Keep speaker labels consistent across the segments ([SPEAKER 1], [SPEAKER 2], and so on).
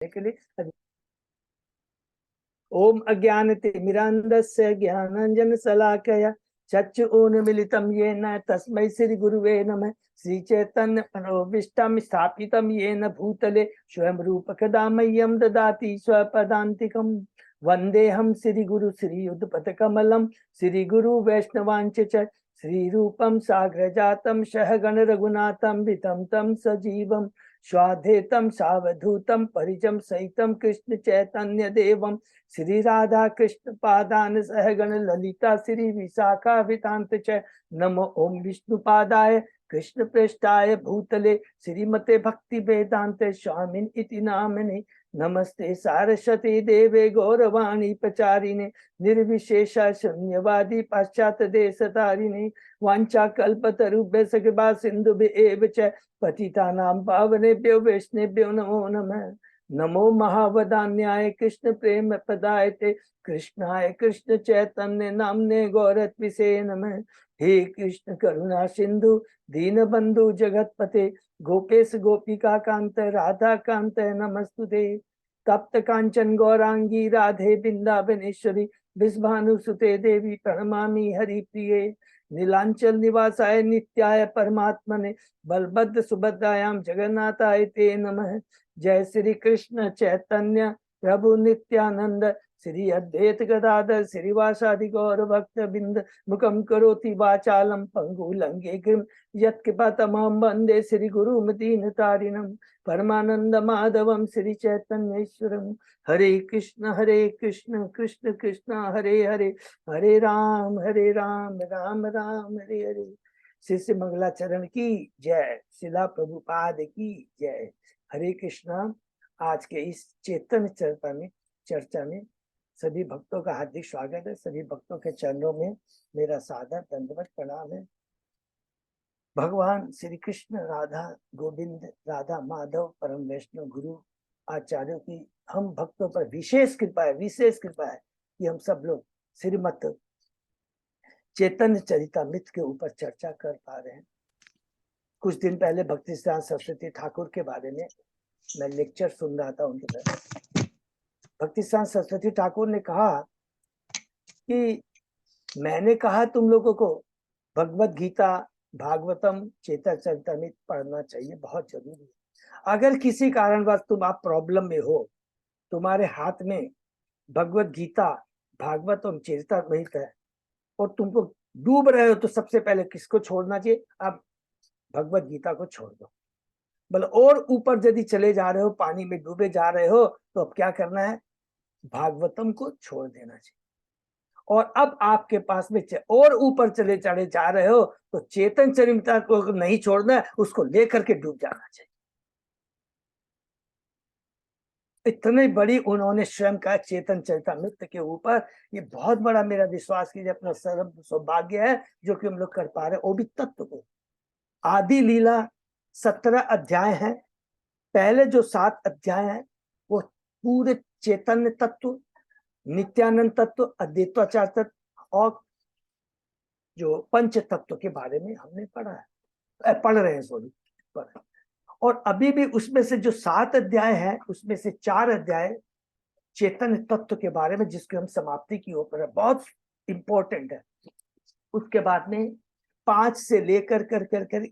[SPEAKER 1] के लिए ओम अज्ञानतिमिरान्धस्य ज्ञानाञ्जनशलाकया चक्षुरुन्मीलितं येन तस्मै श्री गुरुवे नमः। श्री चैतन्य मनोभीष्टं स्थापितं येन भूतले स्वयं रूप कदा मह्यं ददाति स्वपदान्तिकं। वन्देऽहं श्री गुरु श्रीयुतपथकमलं श्री गुरु वैष्णवांच च श्री रूपं साग्रजातं सहगण रघुनाथं वितं तं सजीवं स्वाधेतं सावधूतं परिजं सहितं कृष्ण चैतन्य देवं श्री राधा कृष्ण पादान सहगण ललिता श्री विशाखा वितांत च। नमो ओम विष्णुपादाय कृष्ण प्रेष्ठाय भूतले श्रीमते भक्ति वेदांत स्वामिन इति नामने। नमस्ते सारस्वती देवे गौरवाणी प्रचारिणे निर्विशेष शून्यवादी पाश्चात देश तारिणे। वांछा कल्पतरुभ्यश्च कृपा सिन्धुभ्येव च पतितानां पावनेभ्यो वैष्णवेभ्यो नमो नमः। नमो महावदान्याय कृष्ण प्रेम पदायते कृष्णाय कृष्ण चैतन्य नामने गौरत्विषे नमः। हे कृष्ण करुणा सिंधु दीनबंधु जगतपते गोपेश गोपिका कांत राधा कांत नमस्तुते। तप्त कांचन गौरांगी राधे वृंदावनेश्वरी विश्वानुसुते देवी प्रणमामि हरिप्रिये। नीलांचल निवासाय नित्याय परमात्मने बलभद्र सुभद्रायां जगन्नाथाय ते नमः। जय श्री कृष्ण चैतन्य प्रभु नित्यानंद श्री अद्वैत गदाधर श्रीवासादि गौर भक्त बिंद मुखम करोति वाचालम पंगु लंगे गिम यत्कृपातमहं वंदे श्री गुरुमदीन तारिणम परमानंद माधवम श्री चैतन्येश्वरम। हरे कृष्ण कृष्ण कृष्ण हरे हरे हरे राम राम राम हरे हरे। श्री श्री मंगलाचरण की जय। शिला प्रभुपाद की जय। हरे कृष्णा। आज के इस चेतन चर्चा में सभी भक्तों का हार्दिक स्वागत है। सभी भक्तों के चरणों में मेरा सादर दंडवत प्रणाम है। भगवान श्री कृष्ण राधा गोविंद राधा माधव परम वैष्णव गुरु आचार्यों की हम भक्तों पर विशेष कृपा है कि हम सब लोग श्रीमत चैतन्य चरितामृत के ऊपर चर्चा कर पा रहे हैं। कुछ दिन पहले भक्तिसिद्धांत सरस्वती ठाकुर के बारे में मैं लेक्चर सुन रहा था उनके तरफ। भक्तिसिद्धांत सरस्वती ठाकुर ने कहा कि मैंने कहा तुम लोगों को भगवत गीता भागवतम चैतन्य चरितामृत पढ़ना चाहिए, बहुत जरूरी है। अगर किसी कारणवश तुम आप प्रॉब्लम में हो, तुम्हारे हाथ में भगवत गीता भागवतम चरितामृत है और तुमको डूब रहे हो, तो सबसे पहले किसको छोड़ना चाहिए? आप भगवत गीता को छोड़ दो। मतलब और ऊपर यदि चले जा रहे हो, पानी में डूबे जा रहे हो, तो अब क्या करना है? भागवतम को छोड़ देना चाहिए। और अब आपके पास में और ऊपर चले जा रहे हो, तो चेतन चरितामृत को नहीं छोड़ना है, उसको लेकर के डूब जाना चाहिए। इतनी बड़ी उन्होंने स्वयं का चेतन चरितामृत के ऊपर, ये बहुत बड़ा मेरा विश्वास कीजिए अपना सर्व सौभाग्य है जो कि हम लोग कर पा रहे हैं, वो भी तत्व को। आदि लीला 17 अध्याय हैं। पहले जो 7 अध्याय हैं वो पूरे चैतन्य तत्व, नित्यानंद तत्व, अद्वैताचार तत्व और जो पंच तत्व के बारे में हमने पढ़ा है, पढ़ रहे हैं सॉरी। और अभी भी उसमें से जो 7 अध्याय है, उसमें से 4 अध्याय चैतन्य तत्व के बारे में, जिसकी हम समाप्ति की ओर है, बहुत इंपॉर्टेंट है। उसके बाद में 5 से लेकर कर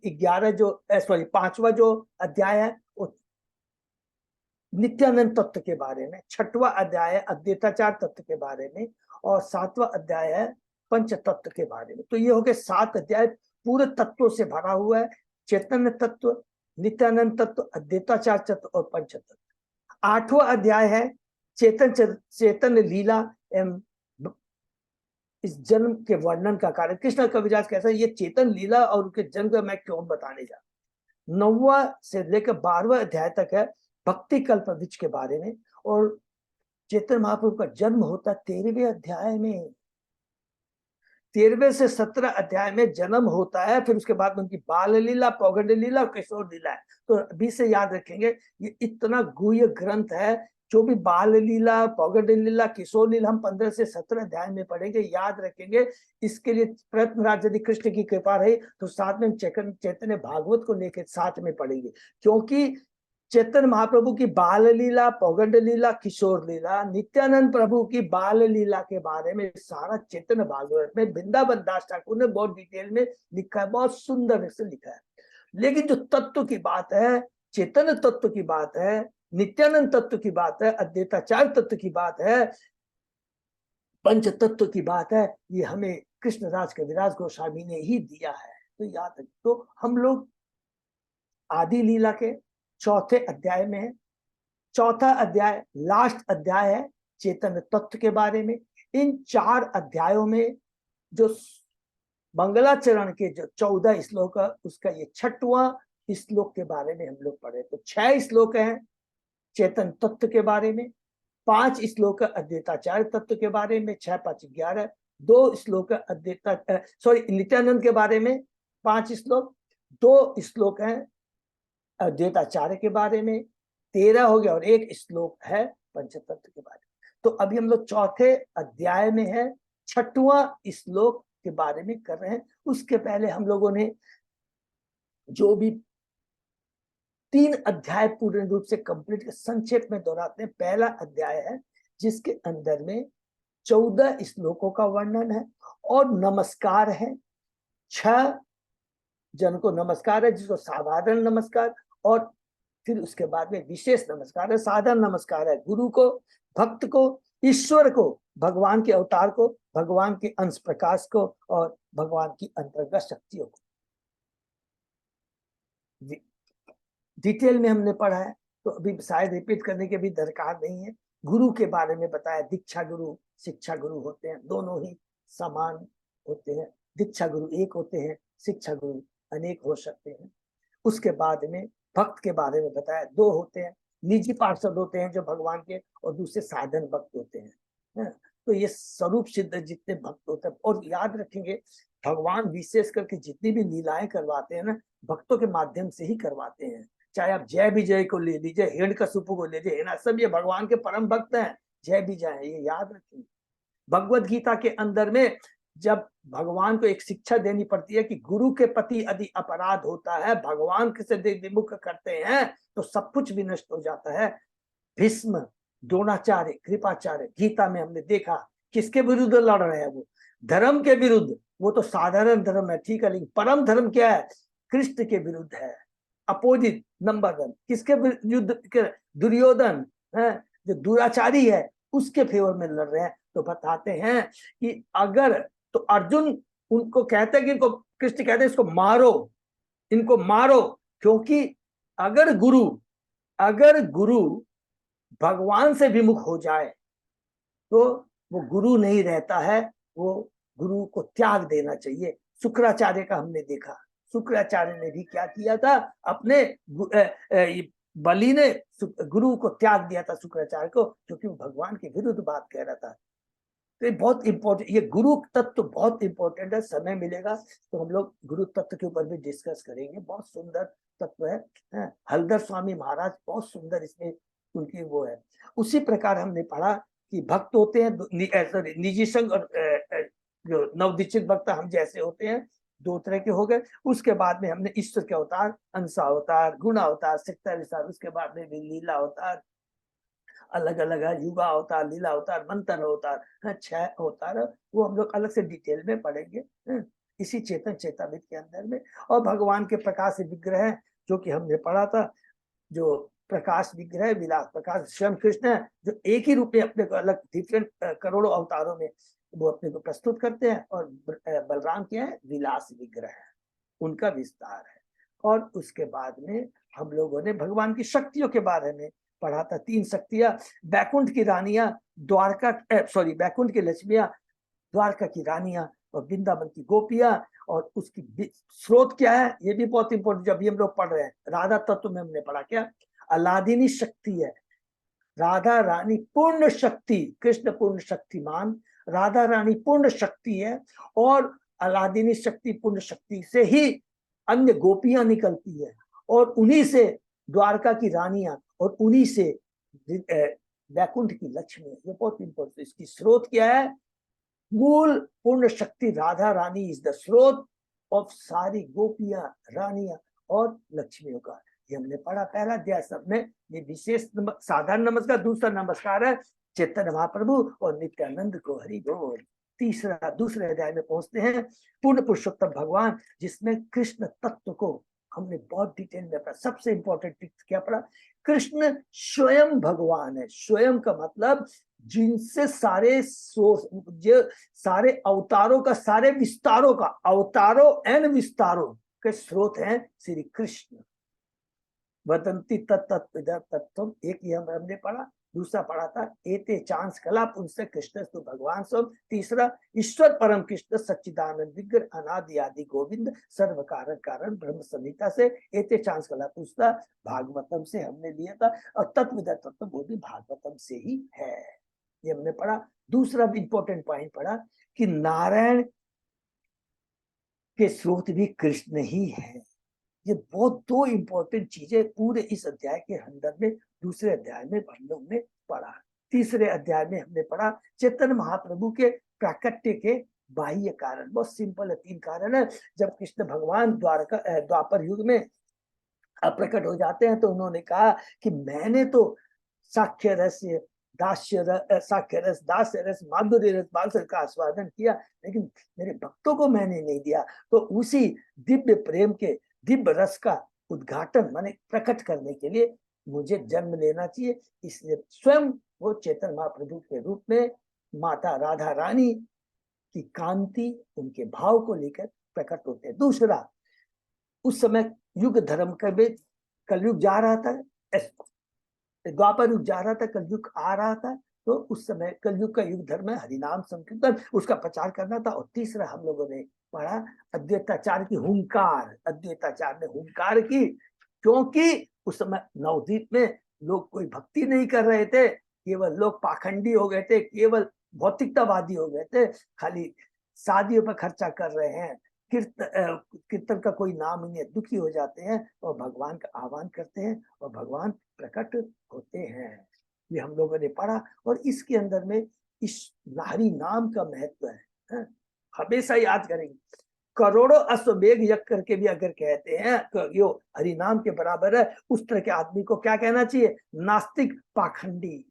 [SPEAKER 1] 11 जो सॉरी 5वां जो अध्याय है वो नित्यानंद तत्व के बारे में, 6वां अध्याय है अद्वैताचार तत्व के बारे में और 7वां अध्याय है पंच तत्व के बारे में। तो ये हो गए 7 अध्याय, पूरे तत्वों से भरा हुआ है। चैतन्य तत्व, नित्यानंद तत्व, अद्वैताचार तत्व और पंच तत्व। 8वां अध्याय है चैतन्य लीला एवं इस जन्म के वर्णन का कारण। कृष्ण कविराज कैसा, ये चेतन लीला और उनके जन्म का मैं क्यों बताने जा। 9वां से लेकर 12वां अध्याय तक है भक्ति कल्प वृक्ष के बारे में। और चैतन्य महाप्रभु का जन्म होता 13वें अध्याय में। 13वें से 17 अध्याय में जन्म होता है। फिर उसके बाद उनकी बाल लीला, पौगंड लीला और किशोर लीला है। तो अभी से याद रखेंगे, ये इतना गुह्य ग्रंथ है। जो भी बाल लीला, पौगंड लीला, किशोर लीला हम 15 से 17 अध्याय में पढ़ेंगे, याद रखेंगे। इसके लिए प्रयत्नराज यदि कृष्ण की कृपा रही तो साथ में चैतन्य भागवत को लेकर साथ में पढ़ेंगे, क्योंकि चैतन्य महाप्रभु की बाल लीला, पौगंड लीला, किशोर लीला, नित्यानंद प्रभु की बाल लीला के बारे में सारा चैतन्य भागवत में वृंदावन दास ठाकुर ने बहुत डिटेल में लिखा है, बहुत सुंदर से लिखा है। लेकिन जो तत्व की बात है, चैतन्य तत्व की बात है, नित्यानंद तत्व की बात है, अद्वैताचार्य तत्व की बात है, पंच तत्व की बात है, ये हमें कृष्णराज कविराज गोस्वामी ने ही दिया है। तो याद रखिए, तो हम लोग आदि लीला के चौथे अध्याय में है। चौथा अध्याय लास्ट अध्याय है चेतन तत्व के बारे में। इन 4 अध्यायों में जो मंगलाचरण के जो 14 श्लोक है, उसका ये 6वां श्लोक के बारे में हम लोग पढ़े। तो 6 श्लोक हैं चेतन तत्व के बारे में, 5 श्लोक अद्वैताचार्य तत्व के बारे में, 6 5 11, 2 श्लोक नित्यानंद के बारे में 5 श्लोक, 2 श्लोक हैं अद्वैताचार्य के बारे में, 13 हो गया, और 1 श्लोक है पंचतत्व के बारे में। तो अभी हम लोग चौथे अध्याय में है, 6वां श्लोक के बारे में कर रहे हैं। उसके पहले हम लोगों ने जो भी 3 अध्याय पूर्ण रूप से कंप्लीट संक्षेप में दोहराते हैं। पहला अध्याय है जिसके अंदर में 14 श्लोकों का वर्णन है और नमस्कार है। 6 जन को नमस्कार है, जिसको साधारण नमस्कार, और फिर उसके बाद में विशेष नमस्कार है। साधारण नमस्कार है गुरु को, भक्त को, ईश्वर को, भगवान के अवतार को, भगवान के अंश प्रकाश को, और भगवान की अंतर्गत शक्तियों को। डिटेल में हमने पढ़ा है, तो अभी शायद रिपीट करने की भी दरकार नहीं है। गुरु के बारे में बताया, दीक्षा गुरु, शिक्षा गुरु होते हैं, दोनों ही समान होते हैं। दीक्षा गुरु एक होते हैं, शिक्षा गुरु अनेक हो सकते हैं। उसके बाद में भक्त के बारे में बताया, 2 होते हैं, निजी पार्षद होते हैं जो भगवान के, और दूसरे साधन भक्त होते हैं। तो ये स्वरूप सिद्ध जितने भक्त होते हैं, और याद रखेंगे भगवान विशेष करके जितनी भी लीलाएं करवाते हैं ना, भक्तों के माध्यम से ही करवाते हैं। चाहे आप जय विजय को ले लीजिए, हिरण्यकशिपु को ले लीजिए, है ना, सब ये भगवान के परम भक्त हैं। जय विजय, ये याद रखेंगे। भगवत गीता के अंदर में जब भगवान को एक शिक्षा देनी पड़ती है कि गुरु के प्रति यदि अपराध होता है, भगवान से विमुख करते हैं, तो सब कुछ भी नष्ट हो जाता है। भीष्म, द्रोणाचार्य, कृपाचार्य, गीता में हमने देखा किसके विरुद्ध लड़ रहे हैं, वो धर्म के विरुद्ध। वो तो साधारण धर्म है, ठीक है, लेकिन परम धर्म क्या है? कृष्ण के विरुद्ध है। अपोजिट नंबर 1 किसके विरुद्ध? दुर्योधन है, जो दुराचारी है, उसके फेवर में लड़ रहे हैं। तो बताते हैं कि अगर, तो अर्जुन उनको कहते हैं कि इनको, कृष्ण कहते हैं इसको मारो, इनको मारो, क्योंकि अगर गुरु भगवान से विमुख हो जाए तो वो गुरु नहीं रहता है, वो गुरु को त्याग देना चाहिए। शुक्राचार्य का हमने देखा, शुक्राचार्य ने भी क्या किया था, अपने बलि ने गुरु को त्याग दिया था शुक्राचार्य को, क्योंकि वो भगवान के विरुद्ध बात कह रहा था। तो ये बहुत इंपॉर्टेंट, ये गुरु तत्व बहुत इंपॉर्टेंट है। समय मिलेगा तो हम लोग गुरु तत्व के ऊपर भी डिस्कस करेंगे। बहुत सुंदर तत्व है। हलधर स्वामी महाराज बहुत सुंदर इसमें उनकी वो है। उसी प्रकार हमने पढ़ा कि भक्त होते हैं निजी संघ और जो नवदीक्षित भक्त हम जैसे होते हैं, 2 तरह के हो गए। उसके बाद में हमने ईश्वर के अवतार, अंश अवतार, गुण अवतार, शक्ति अवतार, उसके बाद में भी लीला अवतार, अलग अलग है, युगा अवतार, लीला अवतार, मंत्र अवतार, 6 अवतार, वो हम लोग अलग से डिटेल में पढ़ेंगे इसी चेतन चेतामित के अंदर में। और भगवान के प्रकाश विग्रह जो कि हमने पढ़ा था, जो प्रकाश विग्रह विलास प्रकाश स्वयं कृष्ण है, जो एक ही रूप में अपने को अलग डिफरेंट करोड़ों अवतारों में वो अपने को प्रस्तुत करते हैं। और बलराम क्या है? विलास विग्रह है, उनका विस्तार है। और उसके बाद में हम लोगों ने भगवान की शक्तियों के बारे में पढ़ा था। 3 शक्तियां, बैकुंठ की रानियां, बैकुंठ की लक्ष्मियां, द्वारका की रानियां, और वृंदावन की गोपियां। और उसकी स्रोत क्या है, ये भी बहुत इंपॉर्टेंट, जब भी हम लोग पढ़ रहे हैं। राधा तत्व में हमने पढ़ा क्या? अलादीनी शक्ति है, राधा रानी पूर्ण शक्ति, कृष्ण पूर्ण शक्तिमान, राधा रानी पूर्ण शक्ति है। और अलादीनी शक्ति, पूर्ण शक्ति से ही अन्य गोपियां निकलती है, और उन्हीं से द्वारका की रानियां, और उन्हीं से वैकुंठ की लक्ष्मी। ये बहुत इंपॉर्टेंट। इसकी स्रोत क्या है? मूल पूर्ण शक्ति राधा रानी इज द स्रोत ऑफ सारी गोपियां, रानियां और लक्ष्मियों का। ये हमने पढ़ा पहला अध्याय सब में। ये विशेष साधारण नमस्कार, दूसरा नमस्कार है चैतन्य महाप्रभु और नित्यानंद को हरि बोल। तीसरा दूसरे अध्याय में पहुंचते हैं पूर्ण पुरुषोत्तम भगवान, जिसमें कृष्ण तत्व को हमने बहुत डिटेल में पढ़ा। सबसे इंपॉर्टेंट क्या पढ़ा? कृष्ण स्वयं भगवान है। स्वयं का मतलब जिनसे सारे जो सारे अवतारों का, सारे विस्तारों का, अवतारों एंड विस्तारों के स्रोत हैं श्री कृष्ण। वदंती तत्व एक ही हमने पढ़ा। दूसरा पढ़ा था एते चांस कला पुंसे कृष्ण तो भगवान सब। तीसरा ईश्वर परम कृष्ण सच्चिदानंद विग्रह अनादि आदि गोविंद सर्व कारण कारण ब्रह्म संहिता से एते चांस कला पुंसा भागवतम से हमने लिया था। और तत्वविद तत्व वो भी भागवतम से ही है, ये हमने पढ़ा। दूसरा इंपॉर्टेंट पॉइंट पढ़ा कि नारायण के स्रोत भी कृष्ण ही है। ये बहुत दो इंपॉर्टेंट चीजें पूरे इस अध्याय के अंदर में, दूसरे अध्याय में हम लोग ने पढ़ा। तीसरे अध्याय में हमने पढ़ा चैतन्य महाप्रभु के प्राकट्य के बाह्य कारण। बहुत सिंपल है, 3 कारण है। जब कृष्ण भगवान द्वापर युग में प्रकट हो जाते हैं तो उन्होंने कहा कि मैंने तो साक्ष्य रस, साक्ष्य रस, दास्य रस, माधुर्य रस, बालसर का आस्वादन किया, लेकिन मेरे भक्तों को मैंने नहीं दिया। तो उसी दिव्य प्रेम के दिव्य रस का उद्घाटन माने प्रकट करने के लिए मुझे जन्म लेना चाहिए। इसलिए स्वयं वो चैतन्य महाप्रभु के रूप में माता राधा रानी की कांति, उनके भाव को लेकर प्रकट होते हैं। दूसरा, उस समय युग धर्म का कलयुग जा रहा था, द्वापर युग जा रहा था, कलयुग आ रहा था। तो उस समय कलयुग का युग धर्म है हरिनाम संकीर्तन, उसका प्रचार करना था। और तीसरा हम लोगों ने पढ़ा अद्वैताचार्य की हुंकार। अद्वैताचार्य ने हुंकार की क्योंकि उस समय नवद्वीप में लोग कोई भक्ति नहीं कर रहे थे, केवल लोग पाखंडी हो गए थे, केवल भौतिकतावादी हो गए थे, खाली शादियों पर खर्चा कर रहे हैं, कीर्तन का कोई नाम ही नहीं, दुखी हो जाते हैं और भगवान का आह्वान करते हैं और भगवान प्रकट होते हैं। ये हम लोगों ने पढ़ा। और इसके अंदर में इस हरि नाम का महत्व है, हमेशा याद करेंगे। करोड़ों अश्वमेघ यज्ञ करके भी अगर कहते हैं यो हरि नाम के बराबर है, उस तरह के आदमी को क्या कहना चाहिए? नास्तिक, पाखंडी।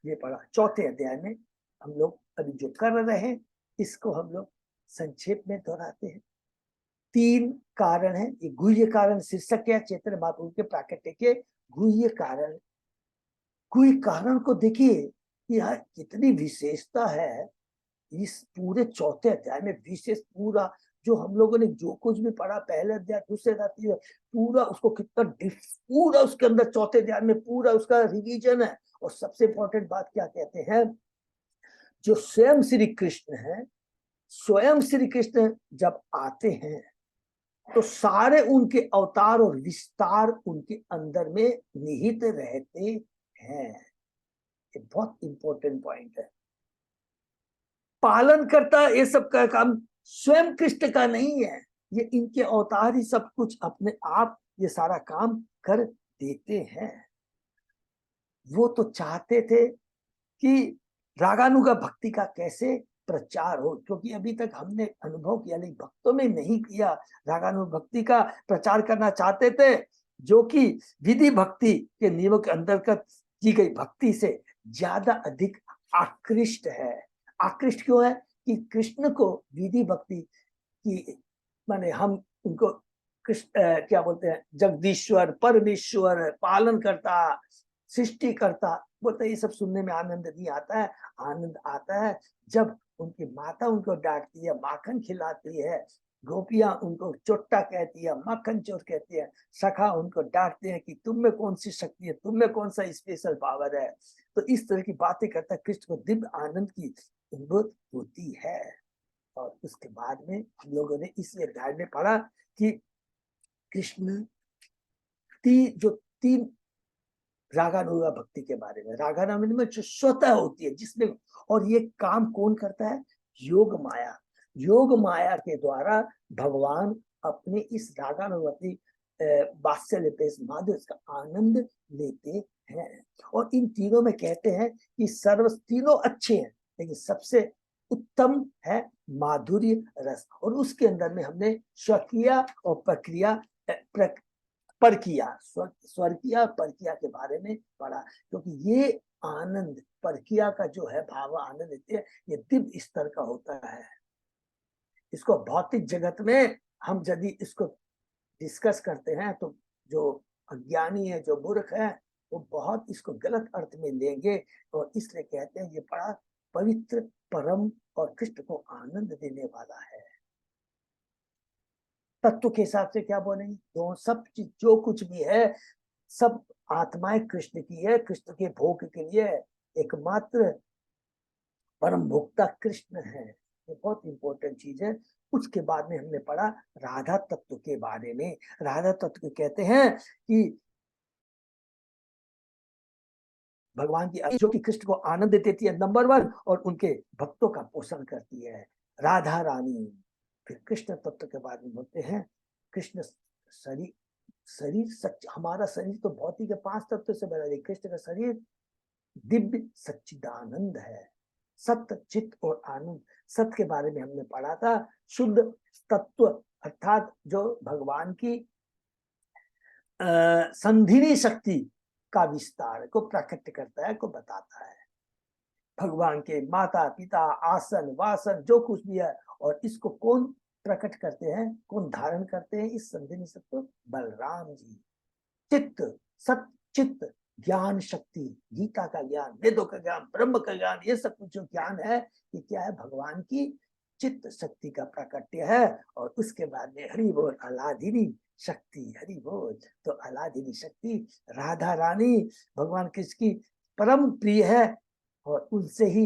[SPEAKER 1] ये पढ़ा। चौथे अध्याय में हम लोग अभी जो कर रहे हैं इसको हम लोग संक्षेप में दोहराते हैं। 3 कारण है। ये गुह्य कारण शीर्षक है चैतन्य महाप्रभु के प्राकट्य के गुह्य कारण। गुह्य कारण को देखिए यह कितनी विशेषता है इस पूरे चौथे अध्याय में। विशेष पूरा जो हम लोगों ने जो कुछ भी पढ़ा पहले अध्याय, दूसरे अध्याय, पूरा उसको कितना पूरा उसके अंदर चौथे अध्याय में पूरा उसका रिवीजन है। और सबसे इंपॉर्टेंट बात क्या कहते हैं, जो स्वयं श्री कृष्ण है, स्वयं श्री कृष्ण जब आते हैं तो सारे उनके अवतार और विस्तार उनके अंदर में निहित रहते हैं। ये बहुत इंपॉर्टेंट पॉइंट है। पालन करता ये सब का काम स्वयं कृष्ण का नहीं है, ये इनके अवतार ही सब कुछ अपने आप ये सारा काम कर देते हैं। वो तो चाहते थे कि रागानुगा भक्ति का कैसे प्रचार हो, क्योंकि अभी तक हमने अनुभव किया नहीं, भक्तों में नहीं किया। रागानुगा भक्ति का प्रचार करना चाहते थे, जो कि विधि भक्ति के नियमों के अंतर्गत की गई भक्ति से ज्यादा अधिक आकृष्ट है। आकृष्ट क्यों है कि कृष्ण को विधि भक्ति की माने हम उनको कृष्ण क्या बोलते हैं, जगदीश्वर, परमेश्वर, पालन करता, सृष्टि करता बोलते, ये सब सुनने में आनंद नहीं आता है। आनंद आता है जब उनकी माता उनको डांटती है, माखन खिलाती है, गोपियां उनको चोट्टा कहती है, मक्खन चोर कहती है, सखा उनको डांटते हैं कि तुम में कौन सी शक्ति है, तुम में कौन सा स्पेशल पावर है। तो इस तरह की बातें करता कृष्ण को दिव्य आनंद की अनुभूति होती है। और उसके बाद में हम लोगों ने इस अध्याय में पढ़ा कि कृष्ण जो 3 रागानुगा भक्ति के बारे में, रागानुगा में जो स्वतः होती है जिसमें, और ये काम कौन करता है? योग माया। योग माया के द्वारा भगवान अपने इस रागानुगति वात्सल्य पेश माधुर्य का आनंद लेते हैं। और इन तीनों में कहते हैं कि सर्व तीनों अच्छे हैं, लेकिन सबसे उत्तम है माधुर्य रस। और उसके अंदर में हमने स्वकीय और प्रक्रिया परकिया, स्वर्गीय परकिया के बारे में पढ़ा, क्योंकि ये आनंद परकिया का जो है भाव आनंद देते हैं, ये दिव्य स्तर का होता है। इसको भौतिक जगत में हम यदि इसको डिस्कस करते हैं तो जो अज्ञानी है, जो मूर्ख है, वो बहुत इसको गलत अर्थ में लेंगे, और इसलिए कहते हैं ये बड़ा पवित्र, परम और कृष्ण को आनंद देने वाला है। तत्व के हिसाब से क्या बोलेंगे, तो सब चीज जो कुछ भी है सब आत्माएं कृष्ण की है, कृष्ण के भोग के लिए एकमात्र परम भोक्ता कृष्ण है। ये बहुत इंपॉर्टेंट चीज है। उसके बाद में हमने पढ़ा राधा तत्व के बारे में। राधा तत्व कहते हैं कि भगवान की, जो कि कृष्ण को आनंद देती है नंबर 1, और उनके भक्तों का पोषण करती है, राधा रानी। फिर कृष्ण तत्व के बाद में बोलते हैं कृष्ण शरीर, शरीर सच, हमारा शरीर तो भौतिक के 5 तत्व से बना है, कृष्ण का शरीर दिव्य सच्चिदानंद है, सत्य चित्त और आनंद। सत्य के बारे में हमने पढ़ा था, शुद्ध तत्व अर्थात जो भगवान की संधिनी शक्ति का विस्तार को प्रकट करता है, को बताता है। भगवान के माता पिता, आसन वासन जो कुछ भी है, और इसको कौन प्रकट करते हैं, कौन धारण करते हैं, इस संधिनी शक्ति बलराम जी। चित्त, सत्य चित्त, ज्ञान शक्ति, गीता का ज्ञान, वेदों का ज्ञान, ब्रह्म का ज्ञान, ये सब कुछ जो ज्ञान है, ये क्या है, भगवान की चित्त शक्ति का प्राकट्य है। और उसके बाद में हरि बोल अलाधिनी शक्ति, हरि बोल। तो अलाधिनी शक्ति राधा रानी भगवान कृष्ण की परम प्रिय है, और उनसे ही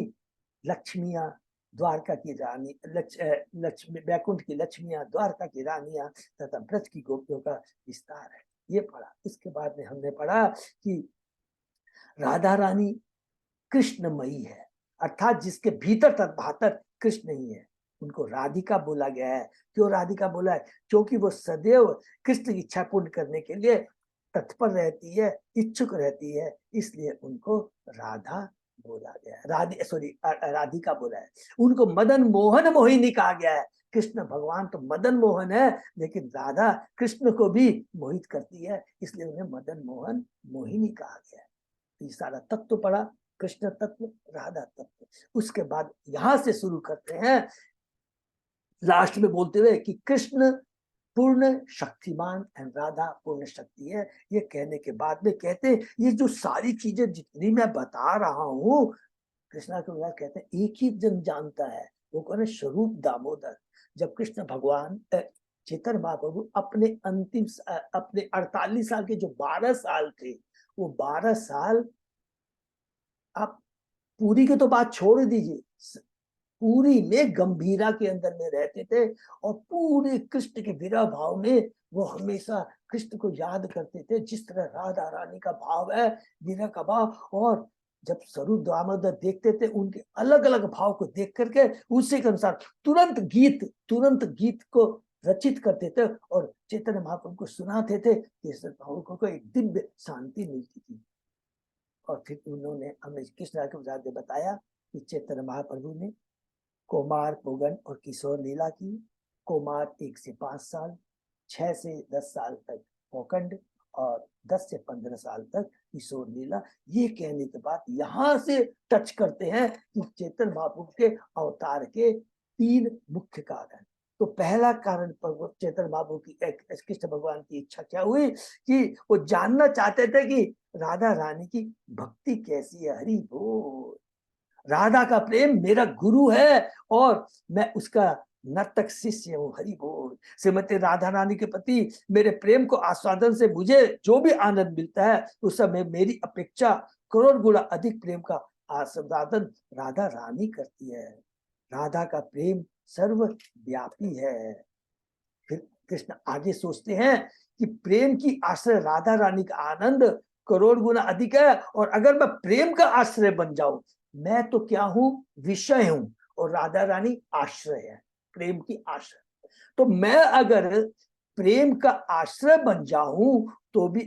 [SPEAKER 1] लक्ष्मियां, द्वारका की रानी, लक्ष्मी, वैकुंठ की लक्ष्मियां, द्वारका की रानियां तथा ब्रज की गोपियों का विस्तार है। ये पढ़ा। इसके बाद में हमने पढ़ा कि राधा रानी कृष्णमयी है, अर्थात जिसके भीतर तक बाहर कृष्ण ही है, उनको राधिका बोला गया है। क्यों राधिका बोला है? क्योंकि वो सदैव कृष्ण की इच्छा पूर्ण करने के लिए तत्पर रहती है, इच्छुक रहती है, इसलिए उनको राधा बोला गया है, राधिका बोला है। उनको मदन मोहन मोहिनी कहा गया है। कृष्ण भगवान तो मदन मोहन है, लेकिन राधा कृष्ण को भी मोहित करती है, इसलिए उन्हें मदन मोहन मोहिनी कहा गया है। ये सारा तत्व पढ़ा, कृष्ण तत्व, राधा तत्व। उसके बाद यहां से शुरू करते हैं लास्ट में बोलते हुए कि कृष्ण पूर्ण शक्तिमान एंड राधा पूर्ण शक्ति है। ये कहने के बाद में कहते हैं ये जो सारी चीजें जितनी मैं बता रहा हूं, कृष्णा के अनुसार कहते हैं एक ही जन जानता है, वो कौन है? स्वरूप दामोदर। जब कृष्ण भगवान चैतन्य महाप्रभु अपने अंतिम अपने 48 साल के जो 12 साल थे, वो 12 साल, आप पूरी की तो बात छोड़ दीजिए, पूरी में गंभीरा के अंदर में रहते थे, और पूरे कृष्ण के विरह भाव में वो हमेशा कृष्ण को याद करते थे, जिस तरह राधा रानी का भाव है, विरह का भाव। और जब स्वरूप दामोदर देखते थे, उनके अलग अलग भाव को देख करके उसी के अनुसार तुरंत गीत को रचित करते थे और चैतन्य महाप्रभु को सुनाते थे। इस भाव को एक दिव्य शांति मिलती थी। और फिर उन्होंने हमें कृष्ण के प्रसाद ने बताया कि चैतन्य महाप्रभु ने कुमार, पुगन और किशोर लीला की। कुमार 1 से 5 साल, 6 से 10 साल तक पोकंड, और 10 से 15 साल तक किशोर लीला। ये कहने के बाद यहाँ से टच करते हैं कि चैतन्य महाप्रभु के अवतार के 3 मुख्य कारण। तो पहला कारण पर चैतन्य महाप्रभु की, कृष्ण भगवान की इच्छा क्या हुई कि वो जानना चाहते थे कि राधा रानी की भक्ति कैसी है। हरि बोल। राधा का प्रेम मेरा गुरु है और मैं उसका नर्तक शिष्य हूँ। हरि बोल। श्रीमती राधा रानी के प्रति मेरे प्रेम को आस्वादन से मुझे जो भी आनंद मिलता है, उस समय मेरी अपेक्षा करोड़ गुना अधिक प्रेम का आस्वादन राधा रानी करती है। राधा का प्रेम सर्वव्यापी है। फिर कृष्ण आगे सोचते हैं कि प्रेम की आश्रय राधा रानी का आनंद करोड़ गुना अधिक है, और अगर मैं प्रेम का आश्रय बन जाऊं, मैं तो क्या हूं? विषय हूं, और राधा रानी आश्रय है, प्रेम की आश्रय। तो मैं अगर प्रेम का आश्रय बन जाऊं तो भी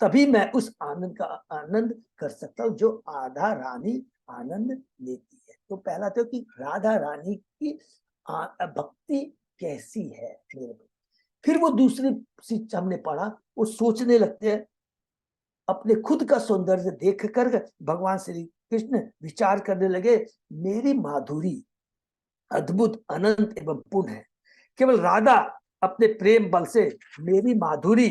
[SPEAKER 1] तभी मैं उस आनंद का आनंद कर सकता हूं जो राधा रानी आनंद लेती है। तो पहला तो कि राधा रानी की भक्ति कैसी है। फिर वो दूसरी चीज हमने पढ़ा, वो सोचने लगते हैं, अपने खुद का सौंदर्य देख कर भगवान श्री कृष्ण विचार करने लगे, मेरी माधुरी अद्भुत अनंत एवं पूर्ण है। केवल राधा अपने प्रेम बल से मेरी माधुरी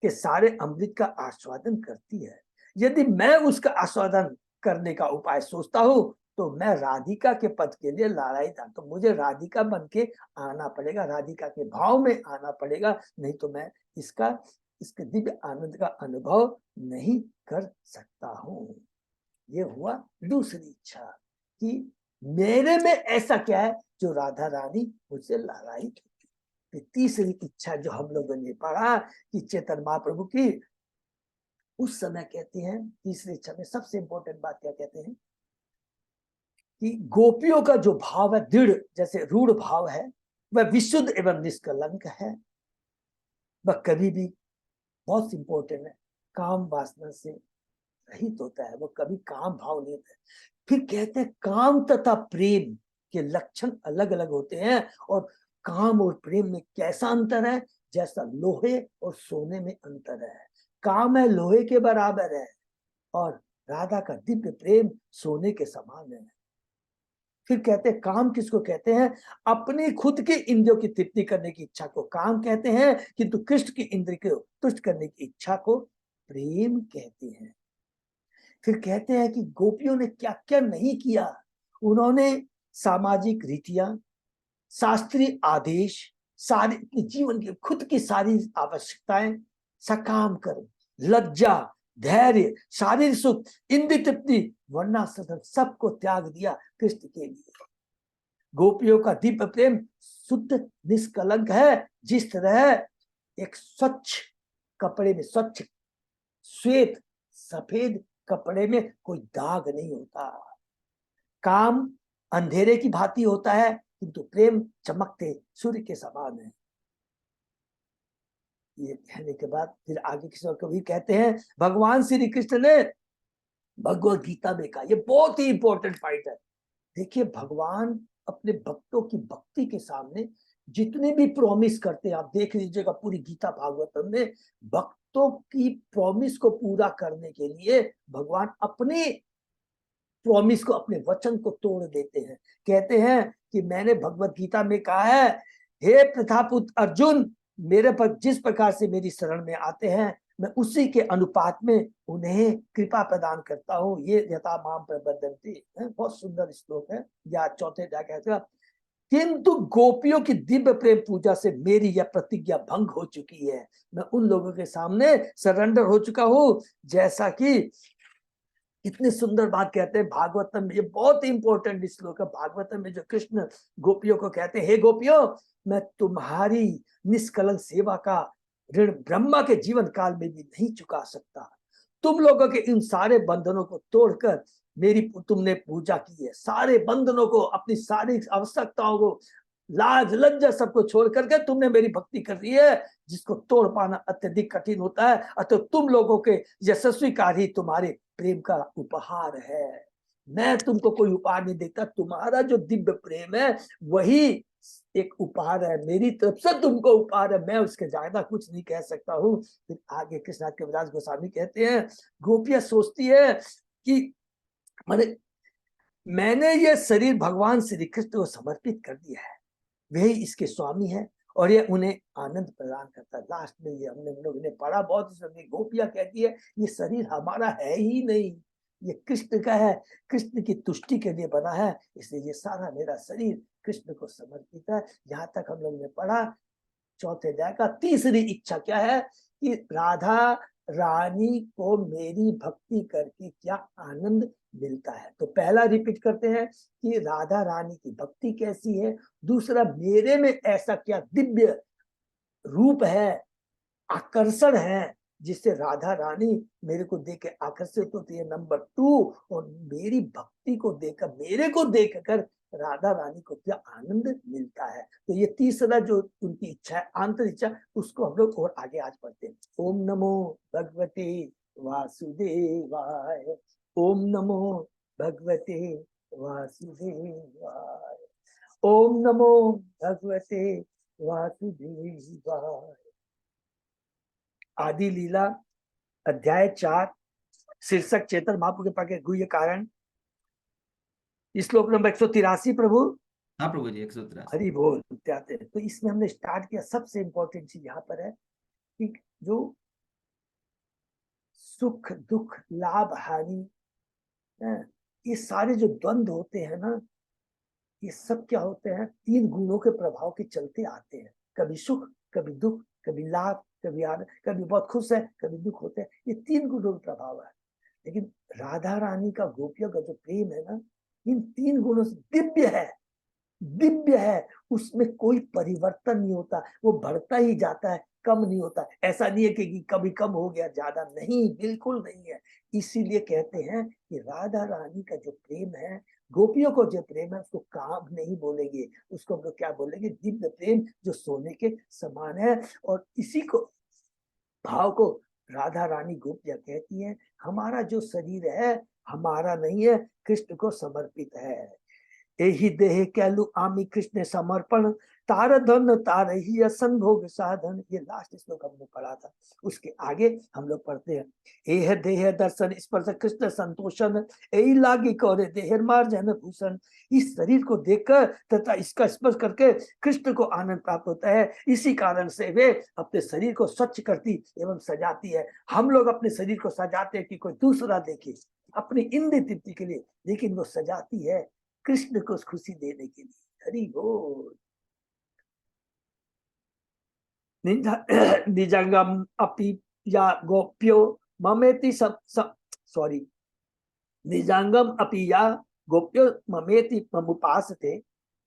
[SPEAKER 1] के सारे अमृत का आस्वादन करती है। यदि मैं उसका आस्वादन करने का उपाय सोचता हूं तो मैं राधिका के पद के लिए लालायित, तो मुझे राधिका बन के आना पड़ेगा, राधिका के भाव में आना पड़ेगा, नहीं तो मैं इसके दिव्य आनंद का अनुभव नहीं कर सकता हूं। ये हुआ दूसरी इच्छा कि मेरे में ऐसा क्या है जो राधा रानी मुझसे लालायित होती। फिर तीसरी इच्छा जो हम लोगों ने पढ़ा कि चैतन्य महाप्रभु की, उस समय कहते हैं तीसरी इच्छा में सबसे इंपॉर्टेंट बात क्या कहते हैं कि गोपियों का जो भाव है दृढ़, जैसे रूढ़ भाव है, वह विशुद्ध एवं निष्कलंक है, वह कभी भी, बहुत इंपॉर्टेंट है, काम वासना से रहित होता है, वो कभी काम भाव नहीं होता है। फिर कहते हैं काम तथा प्रेम के लक्षण अलग अलग होते हैं, और काम और प्रेम में कैसा अंतर है, जैसा लोहे और सोने में अंतर है। काम है लोहे के बराबर है और राधा का दिव्य प्रेम सोने के समान है। फिर कहते हैं काम किसको कहते हैं, अपनी खुद के इंद्रियों की तृप्ति करने की इच्छा को काम कहते हैं, किंतु कृष्ण की इंद्रिय को तुष्ट करने की इच्छा को प्रेम कहते हैं। फिर कहते हैं कि गोपियों ने क्या क्या नहीं किया, उन्होंने सामाजिक रीतियां, शास्त्रीय आदेश, सारी जीवन की खुद की सारी आवश्यकताएं, सकाम कर्म, लज्जा, धैर्य, शारीरिक सुख, इंद्रिय तृप्ति, वर्णाश्रम सबको त्याग दिया कृष्ण के लिए। गोपियों का दिव्य प्रेम शुद्ध निष्कलंक है, जिस तरह एक स्वच्छ कपड़े में, स्वच्छ श्वेत सफेद कपड़े में कोई दाग नहीं होता। काम अंधेरे की भांति होता है, किंतु प्रेम चमकते सूर्य के समान है। ये कहने के बाद फिर आगे किसी कवि कहते हैं, भगवान श्री कृष्ण ने भगवत गीता में कहा, ये बहुत ही इंपॉर्टेंट पॉइंट है। देखिए भगवान अपने भक्तों की भक्ति के सामने जितने भी प्रॉमिस करते हैं, आप देख लीजिएगा पूरी गीता भागवतम में, भक्तों की प्रॉमिस को पूरा करने के लिए भगवान अपने प्रॉमिस को, अपने वचन को तोड़ देते हैं। कहते हैं कि मैंने भगवत गीता में कहा है, हे प्रतापुत्र अर्जुन, मेरे पर जिस प्रकार से मेरी शरण में आते हैं, मैं उसी के अनुपात में उन्हें कृपा प्रदान करता हूँ। ये यथा माम प्रबंधन्ति, बहुत सुंदर श्लोक है, या चौथे जाकर, किंतु गोपियों की दिव्य प्रेम पूजा से मेरी यह प्रतिज्ञा भंग हो चुकी है। मैं उन लोगों के सामने सरेंडर हो चुका हूँ। जैसा कि इतनी सुंदर बात कहते हैं भागवतम में, ये बहुत ही इंपॉर्टेंट श्लोक है भागवतम में, जो कृष्ण गोपियों को कहते हैं, हे गोपियों, मैं तुम्हारी निष्कलंक सेवा का ऋण ब्रह्मा के जीवन काल में भी नहीं चुका सकता। तुम लोगों के इन सारे बंधनों को तोड़कर मेरी तुमने पूजा की है, सारे बंधनों को, अपनी सारी आवश्यकताओं को, लाज लज्जा सबको छोड़ करके तुमने मेरी भक्ति कर रही है, जिसको तोड़ पाना अत्यधिक कठिन होता है। अतः तुम लोगों के यशस्वी कार्य तुम्हारे प्रेम का उपहार है। मैं तुमको कोई उपहार नहीं देता, तुम्हारा जो दिव्य प्रेम है वही एक उपहार है, मेरी तरफ से तुमको उपहार है, मैं उसके ज्यादा कुछ नहीं कह सकता हूँ। फिर आगे कृष्ण कविराज गोस्वामी कहते हैं, गोपियां सोचती है कि मैंने ये शरीर भगवान श्री कृष्ण को समर्पित कर दिया है, वही इसके स्वामी है और ये उन्हें आनंद प्रदान करता है। लास्ट में ये हम लोग ने पढ़ा बहुत, गोपियां कहती है ये शरीर हमारा है ही नहीं, ये कृष्ण का है, कृष्ण की तुष्टि के लिए बना है, इसलिए ये सारा मेरा शरीर कृष्ण को समर्पित है। यहाँ तक हम लोग ने पढ़ा। चौथे अध्याय का तीसरी इच्छा क्या है कि राधा रानी को मेरी भक्ति करके क्या आनंद मिलता है। तो पहला रिपीट करते हैं कि राधा रानी की भक्ति कैसी है, दूसरा मेरे में ऐसा क्या दिव्य रूप है, आकर्षण है, जिससे राधा रानी मेरे को देख के आकर्षित होती है, नंबर 2, और मेरी भक्ति को देखकर, मेरे को देखकर राधा रानी को क्या आनंद मिलता है। तो ये तीसरा जो उनकी इच्छा है, आंतरिक इच्छा, उसको हम लोग और आगे आज पढ़ते हैं। ओम नमो भगवते वासुदेवाय, ओम नमो भगवते वासुदेवाय, ओम नमो भगवते वासुदेवाय। आदि लीला अध्याय 4 शीर्षक चेतन महाप्रभु के पाके गुह्य कारण। श्लोक नंबर 183 प्रभु।
[SPEAKER 2] हाँ प्रभु जी 183।
[SPEAKER 1] हरि बोल। तो इसमें हमने स्टार्ट किया, सबसे इंपॉर्टेंट चीज यहाँ पर है कि जो सुख दुख लाभ हानि, ये सारे जो द्वंद्व होते हैं ना, ये सब क्या होते हैं, 3 गुणों के प्रभाव के चलते आते हैं। कभी सुख, कभी दुख, कभी लाभ, कभी आनंद, कभी बहुत खुश है, कभी दुख होते हैं। ये 3 गुणों का प्रभाव है। लेकिन राधा रानी का गोपियों का जो प्रेम है ना, इन 3 गुणों से दिव्य है, दिव्य है। उसमें कोई परिवर्तन नहीं होता, वो बढ़ता ही जाता है, कम नहीं होता। ऐसा नहीं है कि कभी कम हो गया, ज्यादा नहीं, बिल्कुल नहीं है। इसीलिए कहते हैं कि राधा रानी का जो प्रेम है, गोपियों को जो प्रेम है, उसको काम नहीं बोलेंगे, उसको हम लोग क्या बोलेंगे, दिव्य प्रेम जो सोने के समान है। और इसी को भाव को राधा रानी गोपियां कहती है, हमारा जो शरीर है हमारा नहीं है, कृष्ण को समर्पित है। एहि देह कैलु आमी कृष्ण समर्पण, तार धन तार ही असंभोग साधन। ये लास्ट श्लोक हमने पढ़ा था। उसके आगे हम लोग पढ़ते हैं, एह देह दर्शन स्पर्श कृष्ण संतोषन, एहि लागी कौरे देहर मार्जन भूषण। इस शरीर को देखकर तथा इसका स्पर्श करके कृष्ण को आनंद प्राप्त होता है। इसी कारण से वे अपने शरीर को स्वच्छ करती एवं सजाती है। हम लोग अपने शरीर को सजाते हैं कि कोई दूसरा देखे, अपनी इंद्रिय तृप्ति के लिए, लेकिन वो सजाती है कृष्ण को खुशी देने के लिए। हरि बोल। निजंगम अपि या गोप्यो ममेति सॉरी, निजांगम अपि या गोप्यो ममेति ममुपासते,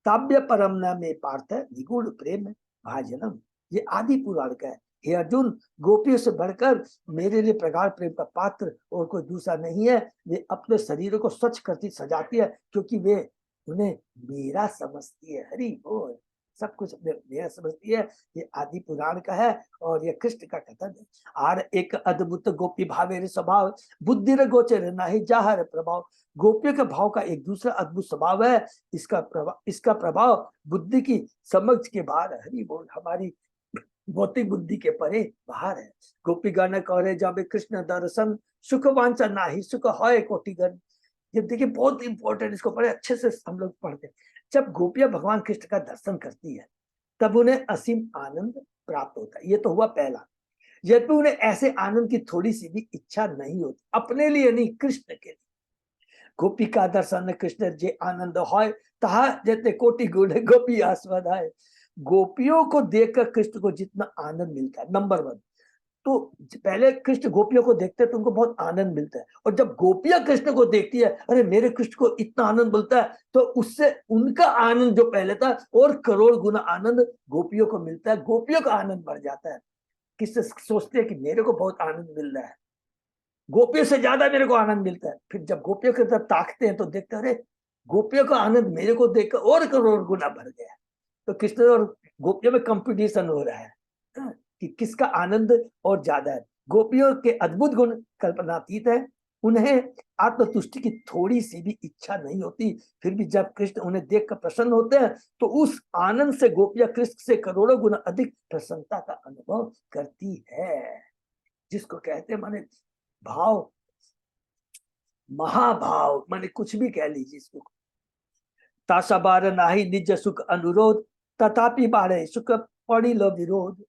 [SPEAKER 1] ताव्य परम न में पार्थ निगूढ़ प्रेम भाजनम। ये आदि पुराण का है। हे अर्जुन, गोपियों से बढ़कर मेरे लिए प्रगाढ़ प्रेम का पात्र और कोई दूसरा नहीं है। वे अपने शरीरों को स्वच्छ करती सजाती है, क्योंकि वे उन्हें मेरा समझती है। हरि बोल। सब कुछ मेरा समझती है। ये आदि पुराण का है और ये कृष्ण का कथन है। आर एक अद्भुत गोपी भावेर स्वभाव, बुद्धि गोचर नाही जाहर प्रभाव। गोपियों के भाव का एक दूसरा अद्भुत स्वभाव है। इसका प्रभाव बुद्धि की समझ के बाहर है। हरि बोल। हमारी भौतिक बुद्धि के परे बाहर है। गोपी गण करे जब कृष्ण दर्शन, सुख वांछा नाही सुख है कोटि गण। ये देखिए बहुत इंपॉर्टेंट, इसको बड़े अच्छे से हम लोग पढ़ते हैं। जब गोपियां भगवान कृष्ण का दर्शन करती है तब उन्हें असीम आनंद प्राप्त होता है। ये तो हुआ पहला। यद्यपि उन्हें ऐसे आनंद की थोड़ी सी भी इच्छा नहीं होती, अपने लिए नहीं, कृष्ण के लिए। गोपी का दर्शन कृष्ण जे आनंद होय, तहा जते कोटि गुण गोपी आस्वाद है। गोपियों को देखकर कृष्ण को जितना आनंद मिलता है, नंबर 1 तो पहले कृष्ण गोपियों को देखते हैं तो उनको बहुत आनंद मिलता है। और जब गोपियां कृष्ण को देखती है, अरे मेरे कृष्ण को इतना आनंद मिलता है, तो उससे उनका आनंद जो पहले था और करोड़ गुना आनंद गोपियों को मिलता है। गोपियों का आनंद बढ़ जाता है। किससे सोचते हैं कि मेरे को बहुत आनंद मिल रहा है, गोपियों से ज्यादा मेरे को आनंद मिलता है। फिर जब गोपियों की तरफ ताकते हैं तो देखते हैं, अरे गोपियों का आनंद मेरे को देखकर और करोड़ गुना बढ़ गया। तो कृष्ण और गोपियों में कंपटीशन हो रहा है कि किसका आनंद और ज्यादा है। गोपियों के अद्भुत गुण कल्पनातीत है। उन्हें आत्मतुष्टि की थोड़ी सी भी इच्छा नहीं होती। फिर भी जब कृष्ण उन्हें देखकर प्रसन्न होते हैं तो उस आनंद से गोपियां कृष्ण से करोड़ों गुना अधिक प्रसन्नता का अनुभव करती है। जिसको कहते हैं माने भाव, महाभाव, माने कुछ भी कह लीजिए इसको। तासा बार नाही निज सुख अनुरोध, तथापि बारे सुख पड़ी लो विरोध।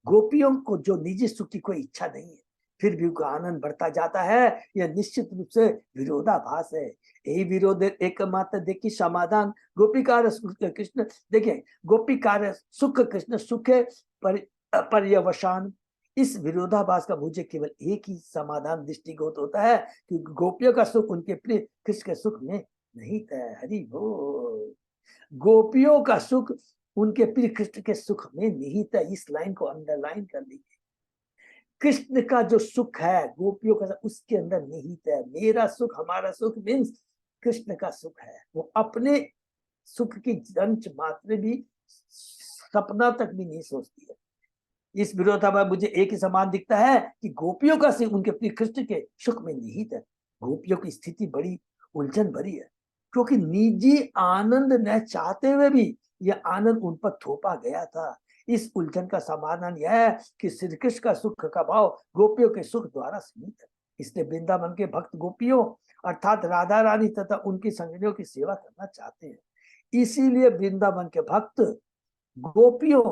[SPEAKER 1] गोपियों को जो निजी सुख की कोई इच्छा नहीं है, फिर भी उनका आनंद बढ़ता जाता है। यह निश्चित रूप से विरोधाभास है। यही विरोध एकमात्र देखिए समाधान। गोपिकार कृष्ण, देखिए गोपिकार सुख कृष्ण सुख पर्यवसान। इस विरोधाभास का मुझे केवल एक ही समाधान दृष्टिगत होता है कि गोपियों का सुख उनके प्रिय कृष्ण के सुख में नहीं था। हरि बोल। गोपियों का सुख उनके प्रिय कृष्ण के सुख में निहित है। इस लाइन को अंडरलाइन कर लीजिए। कृष्ण का जो सुख है गोपियों का उसके अंदर निहित है। मेरा सुख, हमारा सुख मीन्स कृष्ण का सुख है। वो अपने सुख की जंच मात्र भी सपना तक भी नहीं सोचती है। इस विरोधाभास मुझे एक ही समान दिखता है कि गोपियों का सुख उनके प्रिय कृष्ण के सुख में निहित है। गोपियों की स्थिति बड़ी उलझन भरी है। क्योंकि निजी आनंद न चाहते हुए भी यह आनंद उन पर थोपा गया था। इस उलझन का समाधान यह है कि श्री कृष्ण का सुख का भाव गोपियों के सुख द्वारा सीमित है। इसलिए वृंदावन के भक्त गोपियों अर्थात राधा रानी तथा उनकी संगिनियों की सेवा करना चाहते हैं। इसीलिए वृंदावन के भक्त गोपियों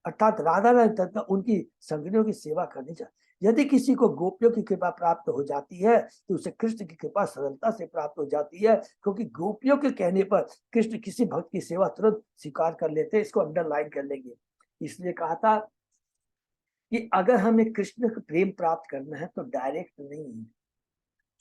[SPEAKER 1] अर्थात राधा रानी तथा उनकी संगिनियों की सेवा करनी चाहिए। यदि किसी को गोपियों की कृपा प्राप्त हो जाती है तो उसे कृष्ण की कृपा सरलता से प्राप्त हो जाती है, क्योंकि गोपियों के कहने पर कृष्ण किसी भक्त की सेवा तुरंत स्वीकार कर लेते हैं। इसको अंडरलाइन कर लेंगे। इसलिए कहा था कि अगर हमें कृष्ण का प्रेम प्राप्त करना है तो डायरेक्ट नहीं,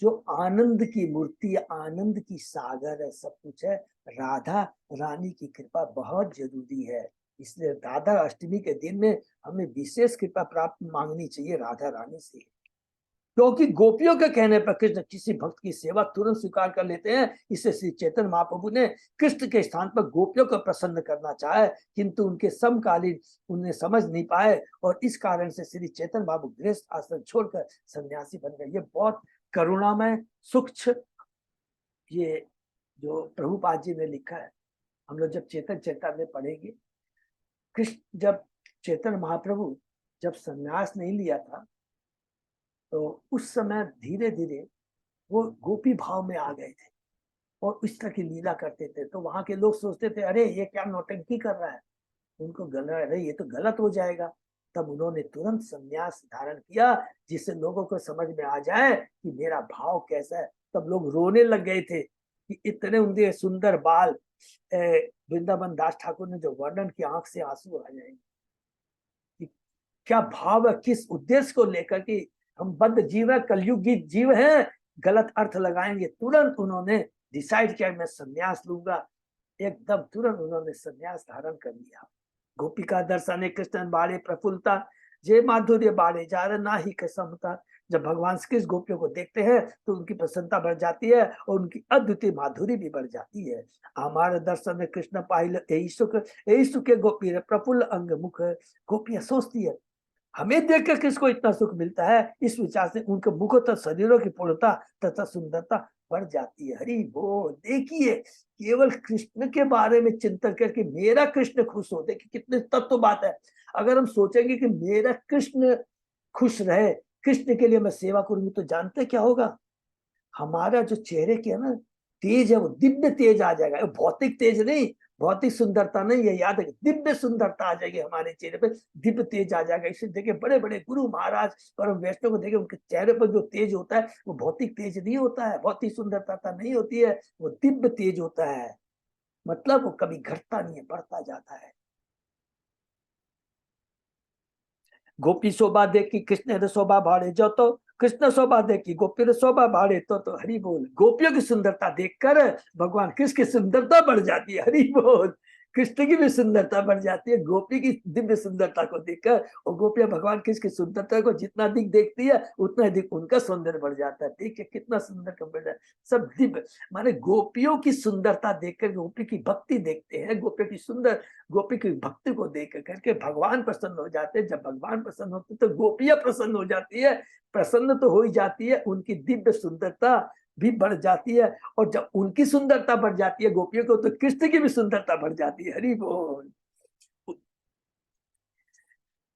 [SPEAKER 1] जो आनंद की मूर्ति, आनंद की सागर है, सब कुछ है, राधा रानी की कृपा बहुत जरूरी है। इसलिए राधा अष्टमी के दिन में हमें विशेष कृपा प्राप्त मांगनी चाहिए राधा रानी से, क्योंकि गोपियों के कहने पर कृष्ण किसी भक्त की सेवा तुरंत स्वीकार कर लेते हैं। इससे श्री चैतन्य महाप्रभु ने कृष्ण के स्थान पर गोपियों को प्रसन्न करना चाहे, किंतु उनके समकालीन उन्हें समझ नहीं पाए और इस कारण से श्री चैतन्य महाप्रभु गृहस्थ आश्रम छोड़कर सन्यासी बन गए। ये बहुत करुणामय सूक्ष्म ये जो प्रभुपाद जी ने लिखा है, हम लोग जब चेतन चैतन्य में पढ़ेंगे, कृष्ण जब चैतन्य महाप्रभु जब सन्यास नहीं लिया था तो उस समय धीरे धीरे वो गोपी भाव में आ गए थे और इस तरह की लीला करते थे। तो वहां के लोग सोचते थे अरे ये क्या नौटंकी कर रहा है, उनको गलत, अरे ये तो गलत हो जाएगा। तब उन्होंने तुरंत संन्यास धारण किया जिससे लोगों को समझ में आ जाए कि मेरा भाव कैसा है। तब लोग रोने लग गए थे कि इतने उनके सुंदर बाल, वृंदावन दास ठाकुर ने जो वर्णन की, आंख से आंसू आ जाएंगे कि क्या भाव है, किस उद्देश्य को लेकर कि हम बद्ध जीव है, कलयुगी जीव है, गलत अर्थ लगाएंगे। तुरंत उन्होंने डिसाइड किया मैं संन्यास लूंगा, एकदम तुरंत उन्होंने संन्यास धारण कर लिया। गोपिका दर्शने कृष्ण बाड़े प्रफुल्लता, जे माधुर्य बाड़े जार ना ही कसमता। जब भगवान श्री कृष्ण गोपियों को देखते हैं तो उनकी प्रसन्नता बढ़ जाती है और उनकी अद्वितीय माधुरी भी बढ़ जाती है। हमारे दर्शन में कृष्ण पाइल यही सुख गोपी प्रफुल्ल अंग मुख। गोपियां सोचती है हमें देखकर किसको इतना सुख मिलता है, इस विचार से उनके मुखों तथा शरीरों की पूर्णता तथा सुंदरता बढ़ जाती है। हरि बोल। देखिए केवल कृष्ण के बारे में चिंतन करके मेरा कृष्ण खुश हो, देखिए कितने तत्व बात है। अगर हम सोचेंगे कि मेरा कृष्ण खुश रहे, कृष्ण के लिए मैं सेवा करूंगी, तो जानते क्या होगा, हमारा जो चेहरे के है ना तेज है वो दिव्य तेज आ जाएगा। भौतिक तेज नहीं, भौतिक सुंदरता नहीं, ये याद है, दिव्य सुंदरता आ जाएगी हमारे चेहरे पे, दिव्य तेज आ जाएगा। इसे देखे बड़े बड़े गुरु महाराज और वैष्णव को देखे उनके चेहरे पर जो तेज होता है वो भौतिक तेज नहीं होता है, भौतिक सुंदरता नहीं होती है, वो दिव्य तेज होता है। मतलब वो कभी घटता नहीं है, बढ़ता जाता है। गोपी शोभा देखी कृष्ण शोभा भाड़े जो, तो कृष्ण शोभा देखी गोपी शोभा भाड़े तो हरि बोल। गोपियों की सुंदरता देखकर भगवान कृष्ण की सुंदरता बढ़ जाती है। हरि बोल। कृष्ण की भी सुंदरता बढ़ जाती है गोपी की दिव्य सुंदरता को देखकर। और गोपियां भगवान कृष्ण की सुंदरता को जितना अधिक देखती है उतना अधिक उनका सौंदर्य बढ़ जाता है। देखिए कितना सुंदर कंपेयर, सब दिव्य माने गोपियों की सुंदरता देखकर गोपी की भक्ति देखते हैं, गोपियों की सुंदर गोपी की भक्ति को देख करके भगवान प्रसन्न हो जाते हैं। जब भगवान प्रसन्न होते तो गोपियां प्रसन्न हो जाती है, प्रसन्न तो हो ही जाती है, उनकी दिव्य सुंदरता भी बढ़ जाती है। और जब उनकी सुंदरता बढ़ जाती है गोपियों को, तो कृष्ण की भी सुंदरता बढ़ जाती है। हरि बोल।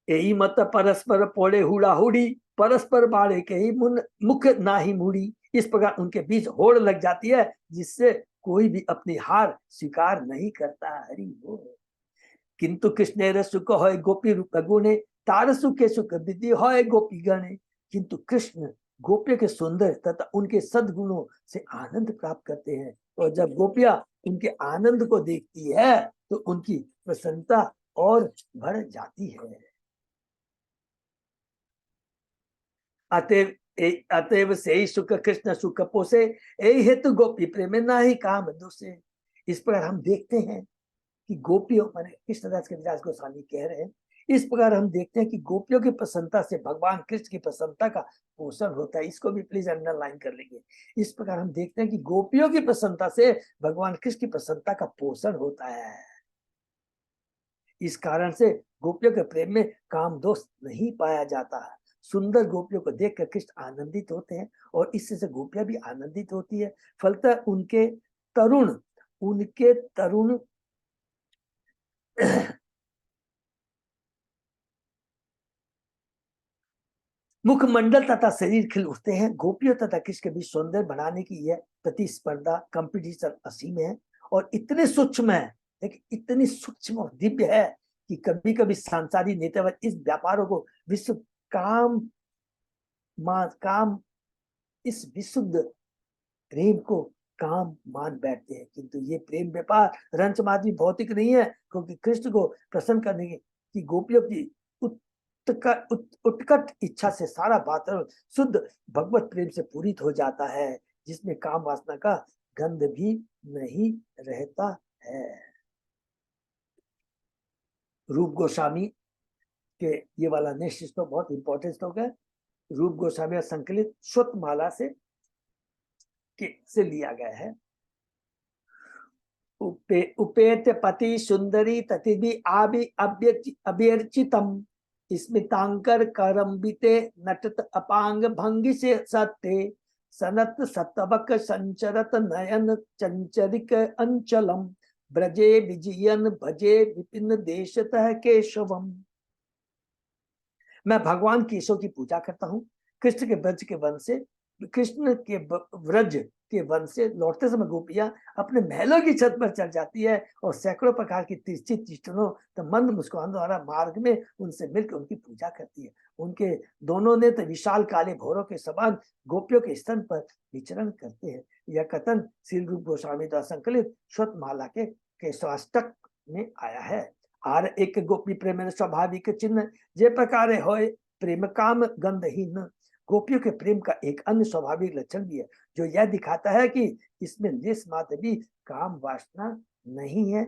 [SPEAKER 1] यही मत परस्पर पोड़े हुड़ा हुड़ी, परस्पर बाड़े के ही मुख ना ही मुड़ी। इस प्रकार उनके बीच होड़ लग जाती है जिससे कोई भी अपनी हार स्वीकार नहीं करता। हरि बोल। किंतु कृष्ण सुख है गोपी रूप गुणे, तार सुखे सुख विधि है गोपी गणे। किंतु कृष्ण गोपियों के सुंदर तथा उनके सद्गुणों से आनंद प्राप्त करते हैं, और जब गोपियां उनके आनंद को देखती है तो उनकी प्रसन्नता और बढ़ जाती है। अतएव से ही सुख कृष्ण सुख पोसे, यही हेतु गोपी प्रेम ना ही काम दूसरे। इस प्रकार हम देखते हैं कि गोपियों माने कृष्णदास कविराज गोस्वामी कह रहे हैं, इस प्रकार हम देखते हैं कि गोपियों की प्रसन्नता से भगवान कृष्ण की प्रसन्नता का पोषण होता है। इसको भी प्लीज अंडरलाइन कर लेंगे। इस प्रकार हम देखते हैं कि गोपियों की प्रसन्नता से भगवान कृष्ण की प्रसन्नता का पोषण होता है। इस कारण से गोपियों के प्रेम में काम दोष नहीं पाया जाता है। सुंदर गोपियों को देखकर कृष्ण आनंदित होते हैं और इससे से गोपियां भी आनंदित होती है। फलतः उनके तरुण, उनके तरुण मुखमंडल तथा शरीर खिल उठते हैं। गोपियों तथा कृष्ण के बीच सौंदर्य बढ़ाने की यह प्रतिस्पर्धा, कंपटीशन असीम है और इतने सूक्ष्म है, लेकिन इतनी सूक्ष्म और दिव्य है कि कभी कभी सांसारिक नेतावर इस व्यापारों को विश्व काम काम इस विशुद्ध प्रेम को काम मान बैठते हैं। किंतु ये प्रेम व्यापार रंच माधुरी भौतिक नहीं है, क्योंकि कृष्ण को प्रसन्न करने की गोपियों की उत्कट इच्छा से सारा वातावरण शुद्ध भगवत प्रेम से पूरित हो जाता है, जिसमें काम वासना का गंध भी नहीं रहता है। रूप गोस्वामी के ये वाला नेक्स्ट श्लोक बहुत इंपॉर्टेंट श्लोक है। रूप गोस्वामी संकलित श्रुतमाला से लिया गया है। उपेत पति सुंदरी ततिभि आभि अभ्यर्चितम स्मितांकर करम्बिते नटत अपांग भंगी से सत्ते सनत सतवक संचरत नयन चंचरिक अंचलम ब्रजे विजयन भजे विपिन देशतः केशवम। मैं भगवान केशव की पूजा करता हूँ। कृष्ण के ब्रज के वन से व्रज से लौटते समय गोपियां अपने महलों की छत पर चढ़ जाती है और सैकड़ों प्रकार की तिरछी तीक्ष्णों तो मंद मुस्कान द्वारा मार्ग में उनसे मिलकर उनकी पूजा करती है। उनके दोनों ने तो विशाल काले भौरों के समान गोपियों के स्तन पर विचरण करते हैं। यह कथन श्री रूप गोस्वामी द्वारा संकलित श्रुतमाला के केशवाष्टक में आया है। आर एक गोपी प्रेम स्वाभाविक चिन्ह जे प्रकार होय प्रेम काम गंधहीन। गोपियों के प्रेम का एक अन्य स्वाभाविक लक्षण भी है, जो यह दिखाता है कि इसमें लेस मात्र भी काम वासना नहीं है।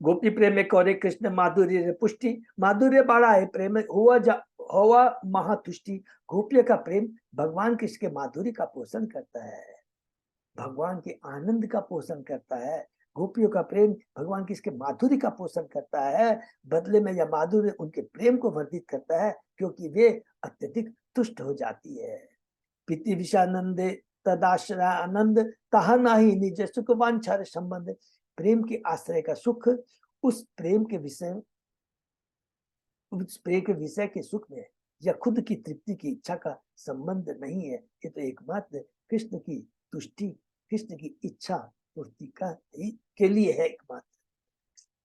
[SPEAKER 1] गोपी प्रेम में कौरे कृष्ण माधुर्य पुष्टि, माधुर्य बड़ा है प्रेम हुआ महातुष्टि। गोपियों का प्रेम भगवान कृष्ण के माधुर्य का पोषण करता है, भगवान के आनंद का पोषण करता है। गोपियों का प्रेम भगवान की इसके माधुर्य का पोषण करता है। बदले में यह माधुर्य उनके प्रेम को वर्धित करता है, क्योंकि वे अत्यधिक तुष्ट हो जाती है। प्रीति विषानंदे तदाश्रय आनंद तहा नाही निज सुख वांछा संबंध। प्रेम के आश्रय का सुख उस प्रेम के विषय के सुख में या खुद की तृप्ति की इच्छा का संबंध नहीं है। ये तो एकमात्र कृष्ण की तुष्टि, कृष्ण की इच्छा पूर्ति के लिए है एकमात्र।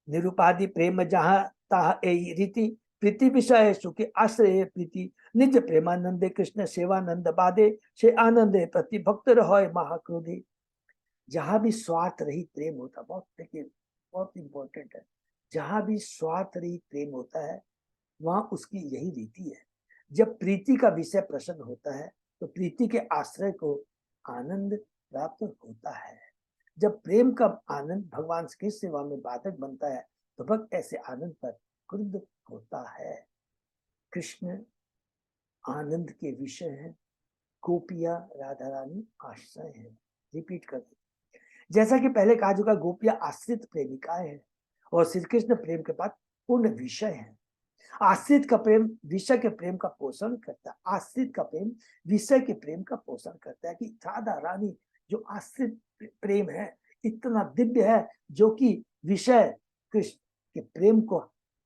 [SPEAKER 1] निरुपाधि प्रेम जहाँ ताह रीति प्रीति विषय सुख आश्रय प्रीति निज प्रेमानंदे कृष्ण सेवानंद बादे से आनंदे प्रति भक्त रहोय महाक्रोधे। जहां भी स्वार्थ रहित प्रेम होता, बहुत देखिए बहुत इंपॉर्टेंट है, जहां भी स्वार्थ रहित प्रेम होता है वहां उसकी यही रीति है। जब प्रीति का विषय प्रसन्न होता है तो प्रीति के आश्रय को आनंद प्राप्त होता है। जब प्रेम का आनंद भगवान की सेवा में बाधक बनता है तो भक्त ऐसे आनंद पर क्रुद्ध होता है। कृष्ण आनंद के विषय है, गोपियां राधा रानी आश्रय है। रिपीट कर दे, जैसा कि पहले कहा चुका, गोपियां आश्रित प्रेमिकाएं हैं और श्री कृष्ण प्रेम के बाद पूर्ण विषय है। आश्रित का प्रेम विषय के प्रेम का पोषण करता है, आश्रित का प्रेम विषय के प्रेम का पोषण करता है। कि राधा रानी जो आश्रित प्रेम है इतना दिव्य है, जो कि विषय कृष्ण के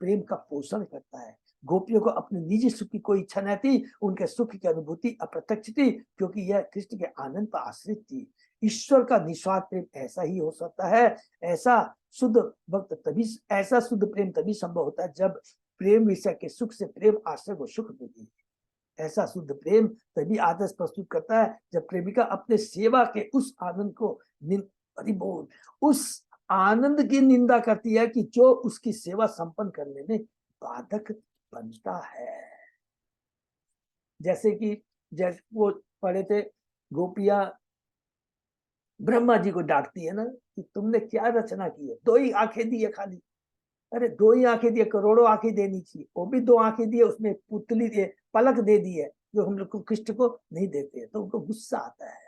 [SPEAKER 1] प्रेम का पोषण करता है। गोपियों को अपने निजी सुख की कोई इच्छा नहीं थी, उनके सुख की अनुभूति अप्रत्यक्ष थी, क्योंकि यह कृष्ण के आनंद पर आश्रित थी। ईश्वर का निस्वार्थ प्रेम ऐसा ही हो सकता है। ऐसा शुद्ध प्रेम तभी संभव होता है जब प्रेम विषय के सुख से प्रेम आश्रय को सुख देती है। ऐसा शुद्ध प्रेम तभी आदर्श प्रस्तुत करता है जब प्रेमिका अपने सेवा के उस आनंद को उस आनंद की निंदा करती है कि जो उसकी सेवा संपन्न करने में बाधक बनता है। जैसे वो पढ़े थे, गोपियां ब्रह्मा जी को डांटती है ना कि तुमने क्या रचना की है, 2 ही आंखें दी है खाली। अरे 2 ही आंखें दिए, करोड़ों आंखें देनी चाहिए, वो भी 2 आंखें दिए, उसमें पुतली दिए, पलक दे दी है, जो हम लोग को कृष्ण को नहीं देते, तो उनको गुस्सा आता है।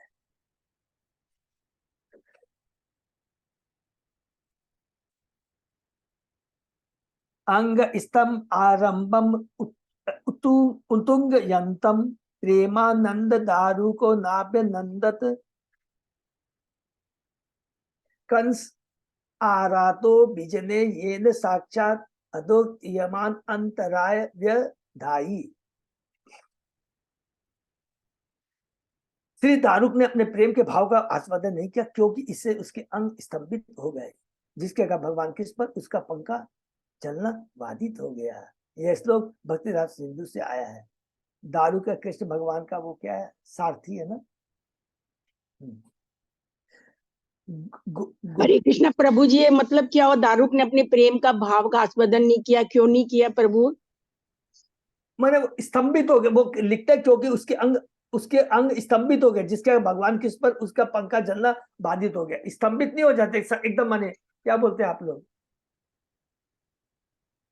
[SPEAKER 1] अंग स्तंभ आरंभम उतुंग यंतम प्रेमानंद दारू को नाभ्य नंदत कंस आरातो बिजने येन साक्षात अधोयमान अंतराय व्यधाई। श्री दारुक ने अपने प्रेम के भाव का आस्वादन नहीं किया, क्योंकि इससे उसके अंग स्तंभित हो गए, जिसके का भगवान कृष्ण पर उसका पंखा चलना बाधित हो गया। यह श्लोक भक्तिदास सिंधु से आया है। दारू का कृष्ण भगवान का वो क्या है, सारथी है ना।
[SPEAKER 3] हरे कृष्ण प्रभु जी, ये मतलब क्या हुआ? दारुक ने अपने प्रेम का भाव का आस्वादन नहीं किया, क्यों नहीं किया प्रभु?
[SPEAKER 1] मैंने स्तंभित हो गए, वो लिखता है क्योंकि उसके अंग स्तंभित हो गए, जिसके भगवान किस पर उसका पंखा जलना बाधित हो गया। स्तंभित नहीं हो जाते एकदम, माने क्या बोलते हैं आप लोग?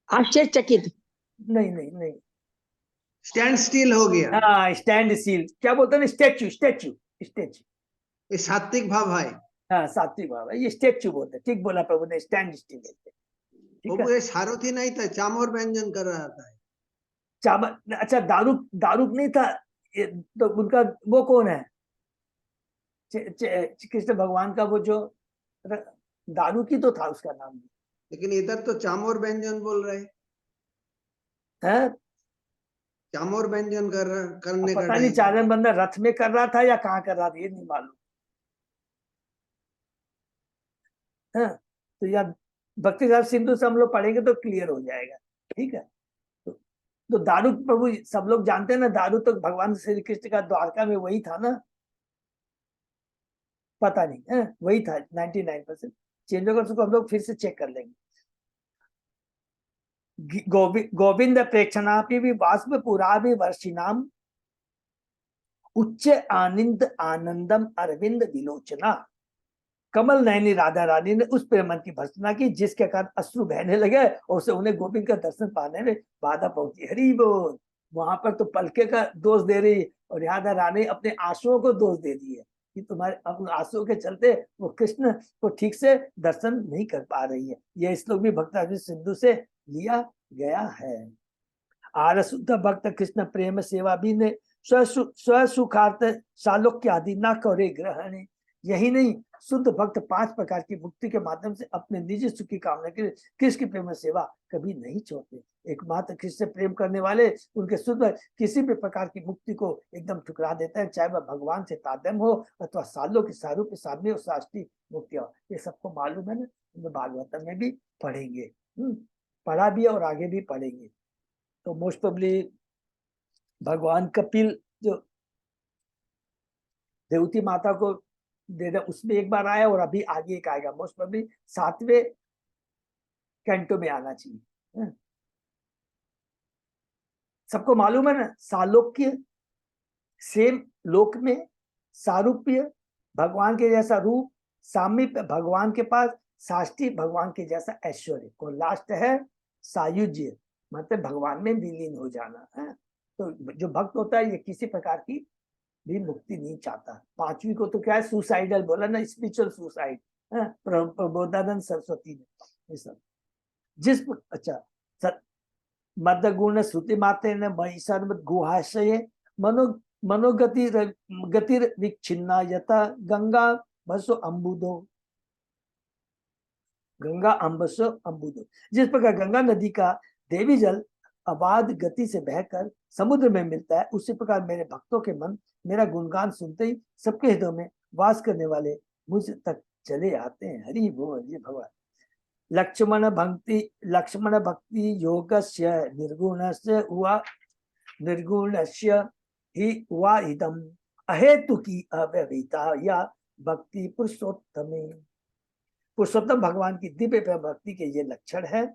[SPEAKER 3] आश्चर्यचकित?
[SPEAKER 1] नहीं नहीं नहीं,
[SPEAKER 4] स्टैंड स्टिल हो गया।
[SPEAKER 1] हाँ स्टैंड स्टिल, क्या बोलते हैं? Statue statue statue.
[SPEAKER 4] ये सात्विक भाव है।
[SPEAKER 1] हाँ सात्विक भाव है, ये स्टैच्यू बोलते हैं। ठीक बोला प्रभु ने, स्टैंड स्टिल बोलते हैं। ठीक
[SPEAKER 4] प्रभु
[SPEAKER 1] है।
[SPEAKER 4] ये सारथी नहीं था, चामर व्यंजन कर रहा था।
[SPEAKER 1] चावल, अच्छा दारुक नहीं था तो उनका वो कौन है? कृष्ण भगवान का वो जो दारू की तो था उसका नाम।
[SPEAKER 4] लेकिन इधर तो चामर व्यंजन बोल रहे,
[SPEAKER 1] है
[SPEAKER 4] चामर व्यंजन करने का
[SPEAKER 1] पता नहीं
[SPEAKER 4] टाइम।
[SPEAKER 1] चारण बंदर रथ में कर रहा था या कहाँ कर रहा था, ये नहीं मालूम है। तो यार भक्ति साहब सिंधु से हम लोग पढ़ेंगे तो क्लियर हो जाएगा। ठीक है। तो दारू प्रभु सब लोग जानते हैं ना, दारू तो भगवान श्री कृष्ण का द्वारका में वही था ना। पता नहीं है, वही था 99%। चेंज होगा उसको हम लोग फिर से चेक कर लेंगे। गोविंद प्रेक्षणापि भी वास्प पुरा भी वर्षिनाम उच्च आनंद आनंदम अरविंद विलोचना। कमल नयनी राधा रानी ने उस प्रेम की भर्त्सना की, जिसके कारण अश्रु बहने लगे और उसे उन्हें गोविंद का दर्शन पाने में बाधा पहुंची। हरि बोल। वहां पर तो पलके का दोष दे रही और राधा रानी अपने आंसुओं को दोष दे दी है कि तुम्हारे अपने आंसुओं के चलते वो कृष्ण को ठीक से दर्शन नहीं कर पा रही है। यह श्लोक भी भक्त सिंधु से लिया गया है। आर शुद्ध भक्त कृष्ण प्रेम सेवा भी ने स्वसुखार्थ सालोक्य आदि न करे ग्रहण। यही नहीं, शुद्ध भक्त 5 प्रकार की मुक्ति के माध्यम से अपने निजी सुख की कामना के लिए कृष्ण की प्रेम सेवा कभी नहीं छोड़ते। एकमात्र कृष्ण से प्रेम करने वाले उनके शुद्ध किसी भी प्रकार की मुक्ति को एकदम ठुकरा देते हैं, चाहे वह भगवान से तादम हो अथवा सालों के सारूप सामने और साष्टी मुक्ति हो। ये सबको मालूम है ना, भागवतम में भी पढ़ेंगे, पढ़ा भी और आगे भी पढ़ेंगे। तो मोस्ट प्रोबेबली भगवान कपिल जो देवती माता को दे दे, उसमें एक बार आया और अभी आगे एक आएगा। मोस्ट प्रोबेबली 7वें कैंटो में आना चाहिए। सबको मालूम है ना, सालोक्य सेम लोक में, सारूप्य भगवान के जैसा रूप, सामीप्य भगवान के पास, साष्टी भगवान के जैसा ऐश्वर्य, और लास्ट है सायुज्य, मतलब भगवान में विलीन हो जाना है। तो जो भक्त होता है ये किसी प्रकार की भी मुक्ति नहीं चाहता। 5वीं को तो क्या है, सुसाइडल बोला ना, स्पिरिचुअल सुसाइड, प्रबोधानंद सरस्वती ने ये सब। जिस अच्छा मध्य गुण श्रुति मात्रे ने महिषार्मद गुहाशय मनोगति गतिर विच्छिन्ना यथा गंगा बसो अम्बुदो। गंगा अम्बसो अम्बुदो, जिस प्रकार गंगा नदी का देवी जल अबाध गति से बहकर समुद्र में मिलता है, उसी प्रकार मेरे भक्तों के मन मेरा गुणगान सुनते ही सबके हृदय में वास करने वाले मुझ तक चले आते हैं। हरि बोल। ये भगवान लक्ष्मण भक्ति योगस्य निर्गुणस्य हुआ निर्गुणस्य ही हुआ इदम अहेतु की अव्यवहिता या भक्ति पुरुषोत्तमे। पुरुषोत्तम भगवान की दिव्य प्रेम भक्ति के ये लक्षण है।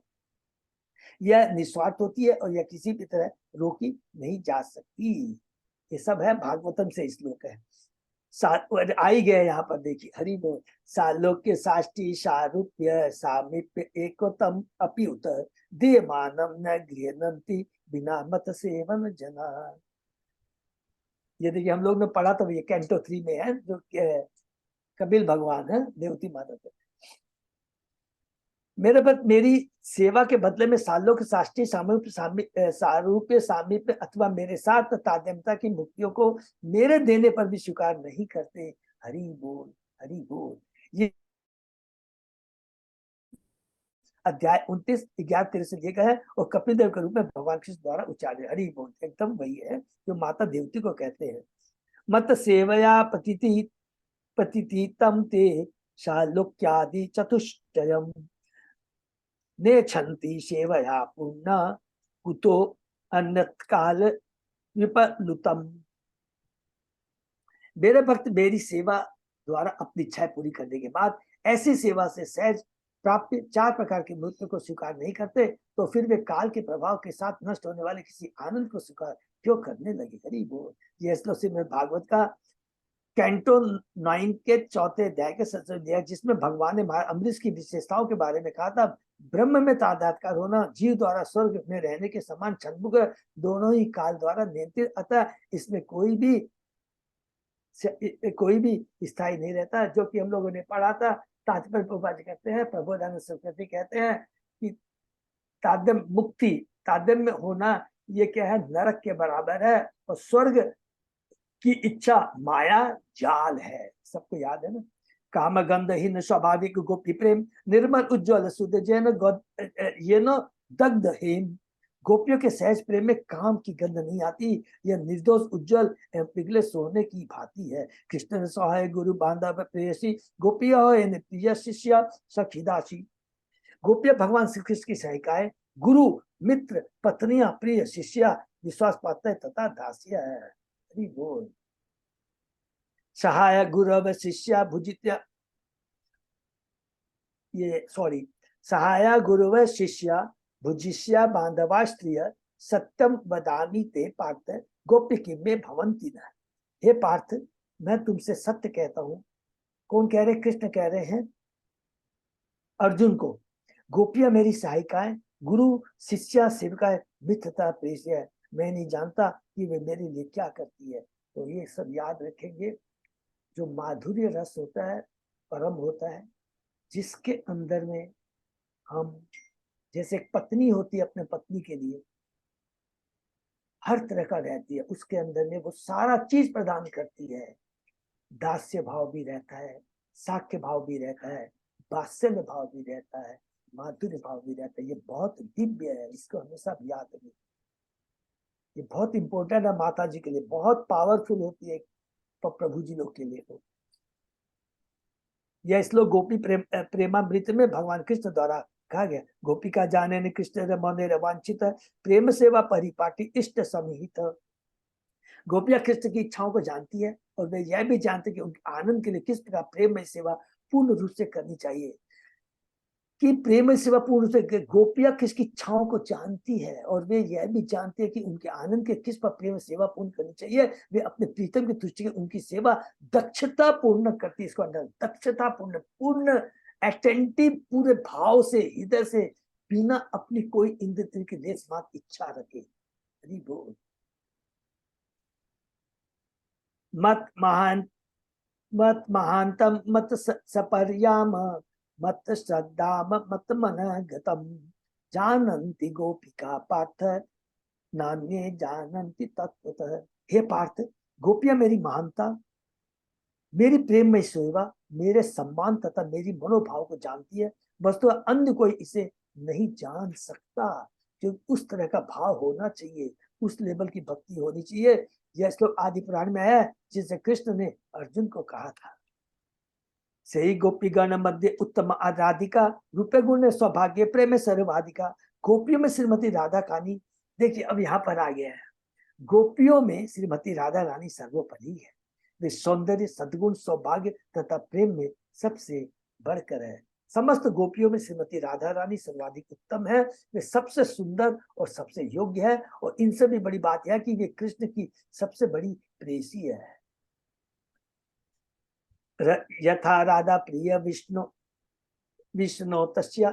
[SPEAKER 1] यह निस्वार्थ होती है और यह किसी भी तरह रोकी नहीं जा सकती। ये सब है भागवतम से श्लोक है। आई गए यहाँ पर देखिए, हरि बोल। सालोक्य साष्टी सारूप्य सामीप्य एकोतम अप्युत दीयमानम न गृहणन्ति बिना मत सेवन जना। ये देखिए हम लोग ने पढ़ा तो ये कैंटो 3 में है, जो कपिल भगवान है देवती माता के। मेरे पर मेरी सेवा के बदले में सालों के साष्टी सारूप्य सामीप्य अथवा मेरे साथ तादम्यता की मुक्तियों को मेरे देने पर भी स्वीकार नहीं करते। हरि बोल, हरि बोल। ये अध्याय 29 11 से दिए गए हैं और कपिल देव के रूप में भगवान कृष्ण द्वारा उच्चारित हरि बोल एकदम वही है जो माता देवती को कहते हैं। मत सेवया पतिति तम ते शालोक्यादि चतुष्टयम् नेच्छन्ति सेवया पुण्य कुतो अन्यत्काल विपलुतम। मेरे भक्त मेरी सेवा द्वारा अपनी इच्छाएं पूरी करने के बाद ऐसी सेवा से सहज प्राप्त 4 प्रकार की मृत्यु को स्वीकार नहीं करते, तो फिर वे काल के प्रभाव के साथ नष्ट होने वाले किसी आनंद को स्वीकार क्यों करने लगे। हरि बोल। ये श्लोक श्रीमद् भागवत का कैंटो 9 के 4 अध्याय के 7 अध्याय, जिसमें भगवान ने अमरीश की विशेषताओं के बारे में कहा था। ब्रह्म में तादात्म्य होना जीव द्वारा स्वर्ग में रहने के समान क्षणभंगुर, दोनों ही काल द्वारा नियंत्रित, अतः इसमें कोई भी स्थायी नहीं रहता, जो कि हम लोगों ने पढ़ा था। तात्पर्य प्रभुपाद कहते हैं, प्रबोधानंद सरस्वती कहते हैं कि तादम्य मुक्ति, तादम्य होना ये क्या है, नरक के बराबर है, और स्वर्ग की इच्छा माया जाल है। सबको याद है ना। काम गंधहीन स्वाभाविक गोपी प्रेम निर्मल उज्ज्वल सुध जैन ये न दग्ध हेम। गोपियों के सहज प्रेम में काम की गंध नहीं आती, यह निर्दोष उज्जवल एवं पिघले सोने की भांति है। कृष्ण सहाय गुरु बांधव प्रेयसी गोपिया प्रिय शिष्य सखीदासी। गोपिया भगवान श्री कृष्ण की सहायिकाएं, गुरु मित्र पत्नियां प्रिय शिष्या विश्वास पात्र तथा दासिया है। हरि बोल। सहाय गुरव शिष्या भुजित्या, ये सॉरी, सहाय गुरुव शिष्या भुजिष्या बांधवा स्त्रिय सत्यम वदामि ते पार्थ गोप्य की में भवंती न। हे पार्थ, मैं तुमसे सत्य कहता हूं। कौन कह रहे? कृष्ण कह रहे हैं अर्जुन को। गोपियां मेरी सहायिकाएं, गुरु शिष्या सेविकाएं मित्रता प्रेषय है। मैं नहीं जानता कि वे मेरे लिए क्या करती है। तो ये सब याद रखेंगे। जो माधुर्य रस होता है, परम होता है, जिसके अंदर में हम, जैसे एक पत्नी होती है अपने पत्नी के लिए हर तरह का रहती है, उसके अंदर में वो सारा चीज प्रदान करती है। दास्य भाव भी रहता है, साक्ष्य भाव भी रहता है, वात्सल्य भाव भी रहता है, माधुर्य भाव भी रहता है। ये बहुत दिव्य है, इसको हमेशा याद रखें। ये बहुत इंपॉर्टेंट है माता जी के लिए, बहुत पावरफुल होती है प्रभु जी लोग के लिए। यह श्लोक गोपी प्रेमामृत में भगवान कृष्ण द्वारा कहा गया। गोपिका जाने ने कृष्ण रमने वांछित प्रेम सेवा परिपाटी इष्ट समिहित। गोपिया कृष्ण की इच्छाओं को जानती है और वे यह भी जानते कि उनके आनंद के लिए किस प्रकार प्रेम में सेवा पूर्ण रूप से करनी चाहिए। कि प्रेम में सेवा पूर्ण रूप से गोपिया किसकी इच्छाओं को जानती है और वे यह भी जानते हैं कि उनके आनंद के किस पर प्रेम सेवा पूर्ण करनी चाहिए। वे अपने प्रीतम की तुष्टि उनकी सेवा दक्षता पूर्ण करती है। इसको अंदर दक्षता पूर्ण अटेंटिव, पूरे भाव से, हृदय से, बिना अपनी कोई इंद्रिय की लेस मात्र इच्छा रखे। हरि बोल। मत महानतम मत सपर्याम मत श्रद्धा मत मन गतम जानन्ति गोपिका पार्थ नान्ये जानन्ति तत्वतः। हे पार्थ, गोपियां मेरी महानता, मेरी प्रेम में सेवा, मेरे सम्मान तथा मेरी मनोभाव को जानती है। वस्तु अन्य कोई इसे नहीं जान सकता। जो उस तरह का भाव होना चाहिए, उस लेवल की भक्ति होनी चाहिए। यह श्लोक आदि पुराण में आया, जिसे कृष्ण ने अर्जुन को कहा था। सही गोपी गण मध्य उत्तम राधिका रूपे गुण सौभाग्य प्रेम सर्वाधिका। गोपियों में श्रीमती राधा रानी, देखिए अब यहाँ पर आ गया है, गोपियों में श्रीमती राधा रानी सर्वोपरि है। वे सौंदर्य, सद्गुण, सौभाग्य तथा प्रेम में सबसे बढ़कर है। समस्त गोपियों में श्रीमती राधा रानी सर्वाधिक उत्तम है। वे सबसे सुंदर और सबसे योग्य है। और इनसे भी बड़ी बात यह कि वे कृष्ण की सबसे बड़ी प्रेयसी है। यथा राधा प्रिय विष्णु तस्या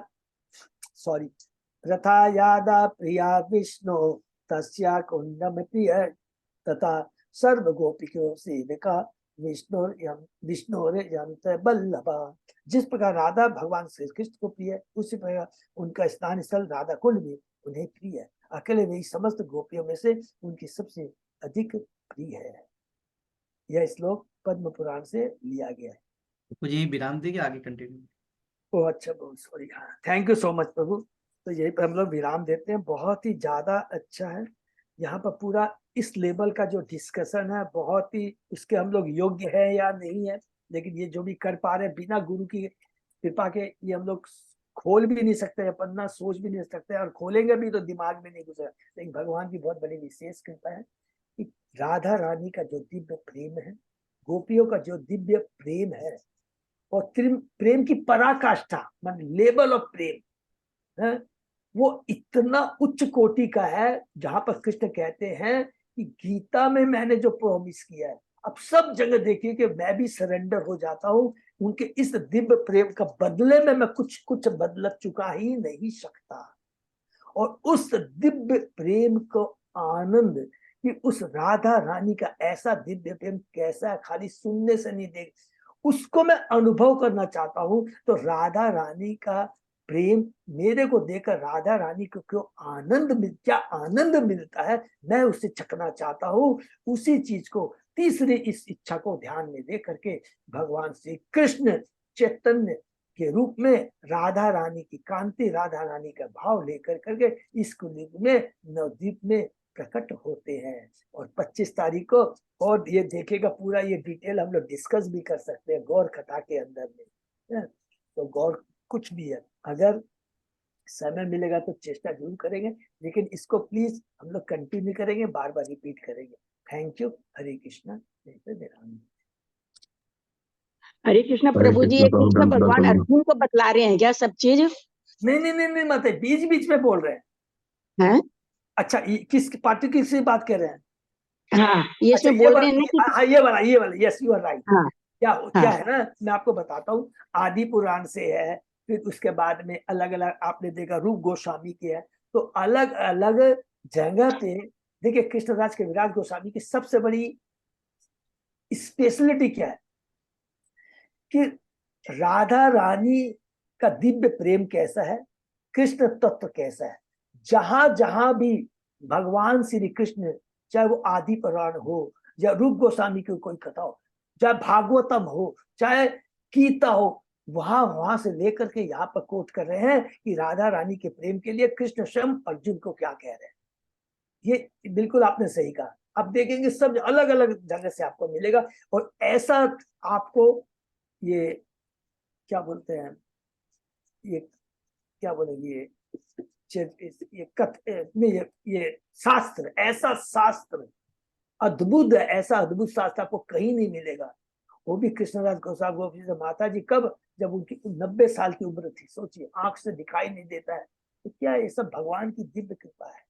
[SPEAKER 1] सॉरी रथा यादा प्रिया विष्णु तस्या कुंडम प्रिय तथा सर्व गोपिकों सेविका विष्णुर्यन्त बल्लभा। जिस प्रकार राधा भगवान श्री कृष्ण को प्रिय है, उसी प्रकार उनका स्नान स्थल राधा कुंड भी उन्हें प्रिय है। अकेले वही समस्त गोपियों में से उनकी सबसे अधिक प्रिय है। यह श्लोक पद्म पुराण से लिया गया है।
[SPEAKER 2] मुझे यही विराम देंगे, आगे कंटिन्यू।
[SPEAKER 1] ओ अच्छा, बहुत सॉरी। हाँ, थैंक यू सो मच प्रभु। तो यही पर हम लोग विराम देते हैं। बहुत ही ज्यादा अच्छा है यहाँ पर पूरा इस लेवल का जो डिस्कशन है, बहुत ही उसके हम लोग योग्य है या नहीं है, लेकिन ये जो भी कर पा रहे हैं बिना गुरु की कृपा के, ये हम लोग खोल भी नहीं सकते, पन्ना सोच भी नहीं सकते, और खोलेंगे भी तो दिमाग में नहीं घुसेगा। लेकिन भगवान की बहुत बड़ी विशेष कृपा है कि राधा रानी का जो दिव्य प्रेम है, गोपियों का जो दिव्य प्रेम है, और प्रेम की पराकाष्ठा मान लेवल ऑफ प्रेम है, वो इतना उच्च कोटि का है, जहां पर कृष्ण कहते हैं कि गीता में मैंने जो प्रॉमिस किया है, अब सब जगह देखिए कि मैं भी सरेंडर हो जाता हूँ उनके इस दिव्य प्रेम का बदले में। मैं कुछ बदल चुका ही नहीं सकता। और उस दिव्य प्रेम को आनंद कि उस राधा रानी का ऐसा दिव्य प्रेम कैसा है, खाली सुनने से नहीं देख, उसको मैं अनुभव करना चाहता हूँ। तो राधा रानी का प्रेम मेरे को देकर राधा रानी को क्या आनंद मिलता है, मैं उसे चखना चाहता हूँ। उसी चीज को, तीसरी इस इच्छा को ध्यान में दे करके भगवान श्री कृष्ण चैतन्य के रूप में राधा रानी की कांति, राधा रानी का भाव लेकर करके इस कुलयुग में नवद्वीप में प्रकट होते हैं। और 25 तारीख को, और ये देखेगा पूरा, ये डिटेल हम लोग डिस्कस भी कर सकते हैं गौर कथा के अंदर में। तो गौर कुछ भी है, अगर समय मिलेगा तो चेष्टा जरूर करेंगे, लेकिन इसको प्लीज हम लोग कंटिन्यू करेंगे, बार बार रिपीट करेंगे। Thank you. हरे कृष्णा।
[SPEAKER 3] हरे कृष्णा। प्रभु जी, ये कृष्ण भगवान अर्जुन को बतला रहे हैं क्या सब चीज?
[SPEAKER 1] नहीं मत, बीच बीच में बोल रहे
[SPEAKER 3] हैं?
[SPEAKER 1] अच्छा, किस पार्टी की बात कर रहे हैं?
[SPEAKER 3] हाँ, ये
[SPEAKER 1] अच्छा,
[SPEAKER 3] इसमें बोल रहे हैं ना कि
[SPEAKER 1] हाँ, ये वाला, यस यू आर राइट।
[SPEAKER 3] हाँ,
[SPEAKER 1] क्या है ना, मैं आपको बताता हूँ। आदि पुराण से है, फिर उसके बाद में अलग अलग आपने देखा रूप गोस्वामी की है। तो अलग अलग जगह पे देखिए, कृष्णराज के विराज गोस्वामी की सबसे बड़ी स्पेशलिटी क्या है कि राधा रानी का दिव्य प्रेम कैसा है, कृष्ण तत्व कैसा है। जहां जहां भी भगवान श्री कृष्ण, चाहे वो आदि पुराण हो या रूप गोस्वामी की कोई कथा हो, चाहे भागवतम हो, चाहे गीता हो, वहां से लेकर के यहाँ पर कोट कर रहे हैं कि राधा रानी के प्रेम के लिए कृष्ण स्वयं अर्जुन को क्या कह रहे हैं। ये बिल्कुल आपने सही कहा। आप देखेंगे सब अलग अलग जगह से आपको मिलेगा। और ऐसा आपको ये क्या बोलते हैं, ये क्या बोलेंगे, ये शास्त्र, ऐसा शास्त्र अद्भुत है, ऐसा अद्भुत शास्त्र आपको कहीं नहीं मिलेगा। वो भी कृष्णदास गोस्वामी गोपी से माता जी कब, जब उनकी 90 साल की उम्र थी। सोचिए, आंख से दिखाई नहीं देता है, तो क्या ये सब भगवान की दिव्य कृपा है।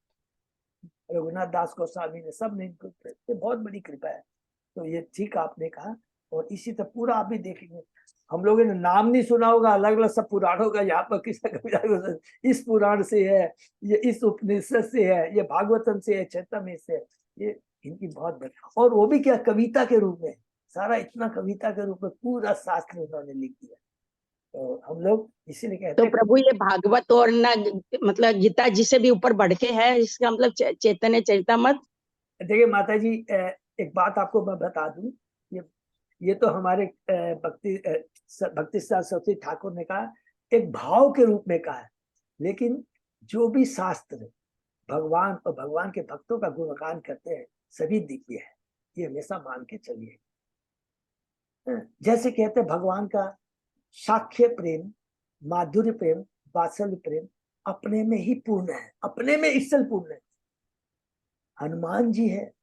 [SPEAKER 1] रघुनाथ दास गोस्वामी ने, सब ने, इनको बहुत बड़ी कृपा है। तो ये ठीक आपने कहा। और इसी तरह पूरा आप भी देखेंगे, हम लोगों ने नाम नहीं सुना होगा, अलग अलग सब पुराणों का, यहाँ पर किसी इस पुराण से है, ये इस उपनिषद से है, ये भागवतम से है, चैतन्य से है। ये इनकी बहुत बड़ी, और वो भी क्या कविता के रूप में, सारा इतना कविता के रूप में पूरा शास्त्र उन्होंने लिख दिया। तो हम लोग इसीलिए कहते
[SPEAKER 3] तो
[SPEAKER 1] हैं
[SPEAKER 3] प्रभु ये भागवत और ना मतलब गीता जी से भी ऊपर बढ़ के है, इसका मतलब चैतन्य चरितमृत।
[SPEAKER 1] देखिए माता जी, एक बात आपको मैं बता दूं, ये तो हमारे भक्ति सरस्वती ठाकुर ने कहा, एक भाव के रूप में कहा है। लेकिन जो भी शास्त्र भगवान और भगवान के भक्तों का गुणगान करते हैं, सभी दिव्य है, ये हमेशा मान के चलिए। जैसे कहते हैं भगवान का साक्ष्य प्रेम, माधुर्य प्रेम, वात्सल्य प्रेम अपने में ही पूर्ण है, अपने में इससे पूर्ण है। हनुमान जी है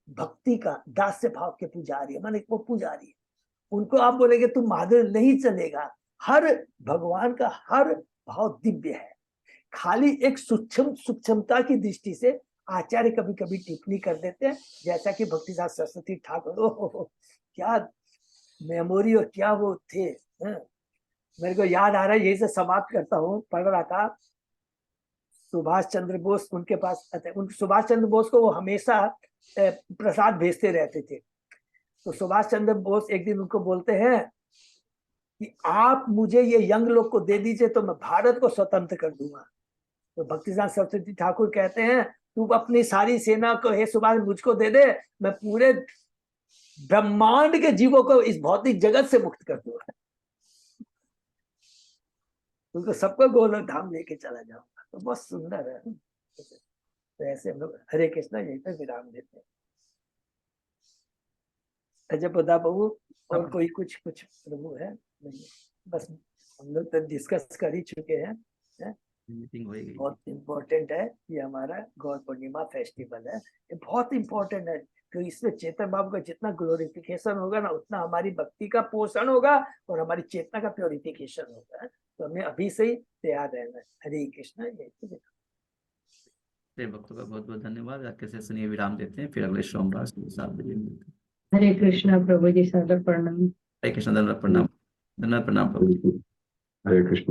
[SPEAKER 1] भक्ति का दास्य भाव के पुजारी है, माने वो पुजारी है। उनको आप बोलेंगे तुम माधुर्य नहीं चलेगा। हर भगवान का हर भाव दिव्य है। खाली एक सूक्ष्मता की दृष्टि से आचार्य कभी कभी टिप्पणी कर देते हैं, जैसा कि भक्ति साहब सरस्वती ठाकुर, क्या मेमोरी और क्या वो थे। मेरे को याद आ रहा है, यही से समाप्त करता हूँ, पढ़ रहा था सुभाष चंद्र बोस, उनके पास सुभाष चंद्र बोस को वो हमेशा प्रसाद भेजते रहते थे। तो सुभाष चंद्र बोस एक दिन उनको बोलते हैं कि आप मुझे ये यंग लोग को दे दीजिए तो मैं भारत को स्वतंत्र कर दूंगा। तो भक्तिसिद्धांत सरस्वती ठाकुर कहते हैं तू अपनी सारी सेना को हे सुभाष मुझको दे दे, मैं पूरे ब्रह्मांड के जीवों को इस भौतिक जगत से मुक्त कर दूंगा, उनको सबको गोलोक धाम लेके चला जाऊंगा। तो बहुत सुंदर है। तो ऐसे हम लोग हरे कृष्णा यहीं पे विराम देते हैं। अजय प्रताप बाबू और कोई कुछ प्रभु है नहीं, बस हम लोग तो डिस्कस कर ही चुके हैं।
[SPEAKER 2] मीटिंग होएगी।
[SPEAKER 1] बहुत इम्पोर्टेंट है ये हमारा गौर पूर्णिमा फेस्टिवल है, ये बहुत इम्पोर्टेंट है क्योंकि इसमें चेतन बाबू का जितना ग्लोरिफिकेशन होगा ना उतना हमारी भक्ति का पोषण होगा और हमारी चेतना का प्योरिफिकेशन होगा। तो हमें अभी से ही तैयार रहना है। हरे कृष्णा।
[SPEAKER 2] भक्तों का बहुत बहुत धन्यवाद। आज के सेशन ये विराम देते हैं, फिर अगले सोमवार 7 बजे मिलते हैं।
[SPEAKER 3] हरे कृष्णा प्रभु जी, सादर प्रणाम।
[SPEAKER 2] हरे कृष्ण। धन्यवाद। प्रणाम। धन्यवाद। प्रणाम प्रभु जी।
[SPEAKER 5] हरे कृष्ण।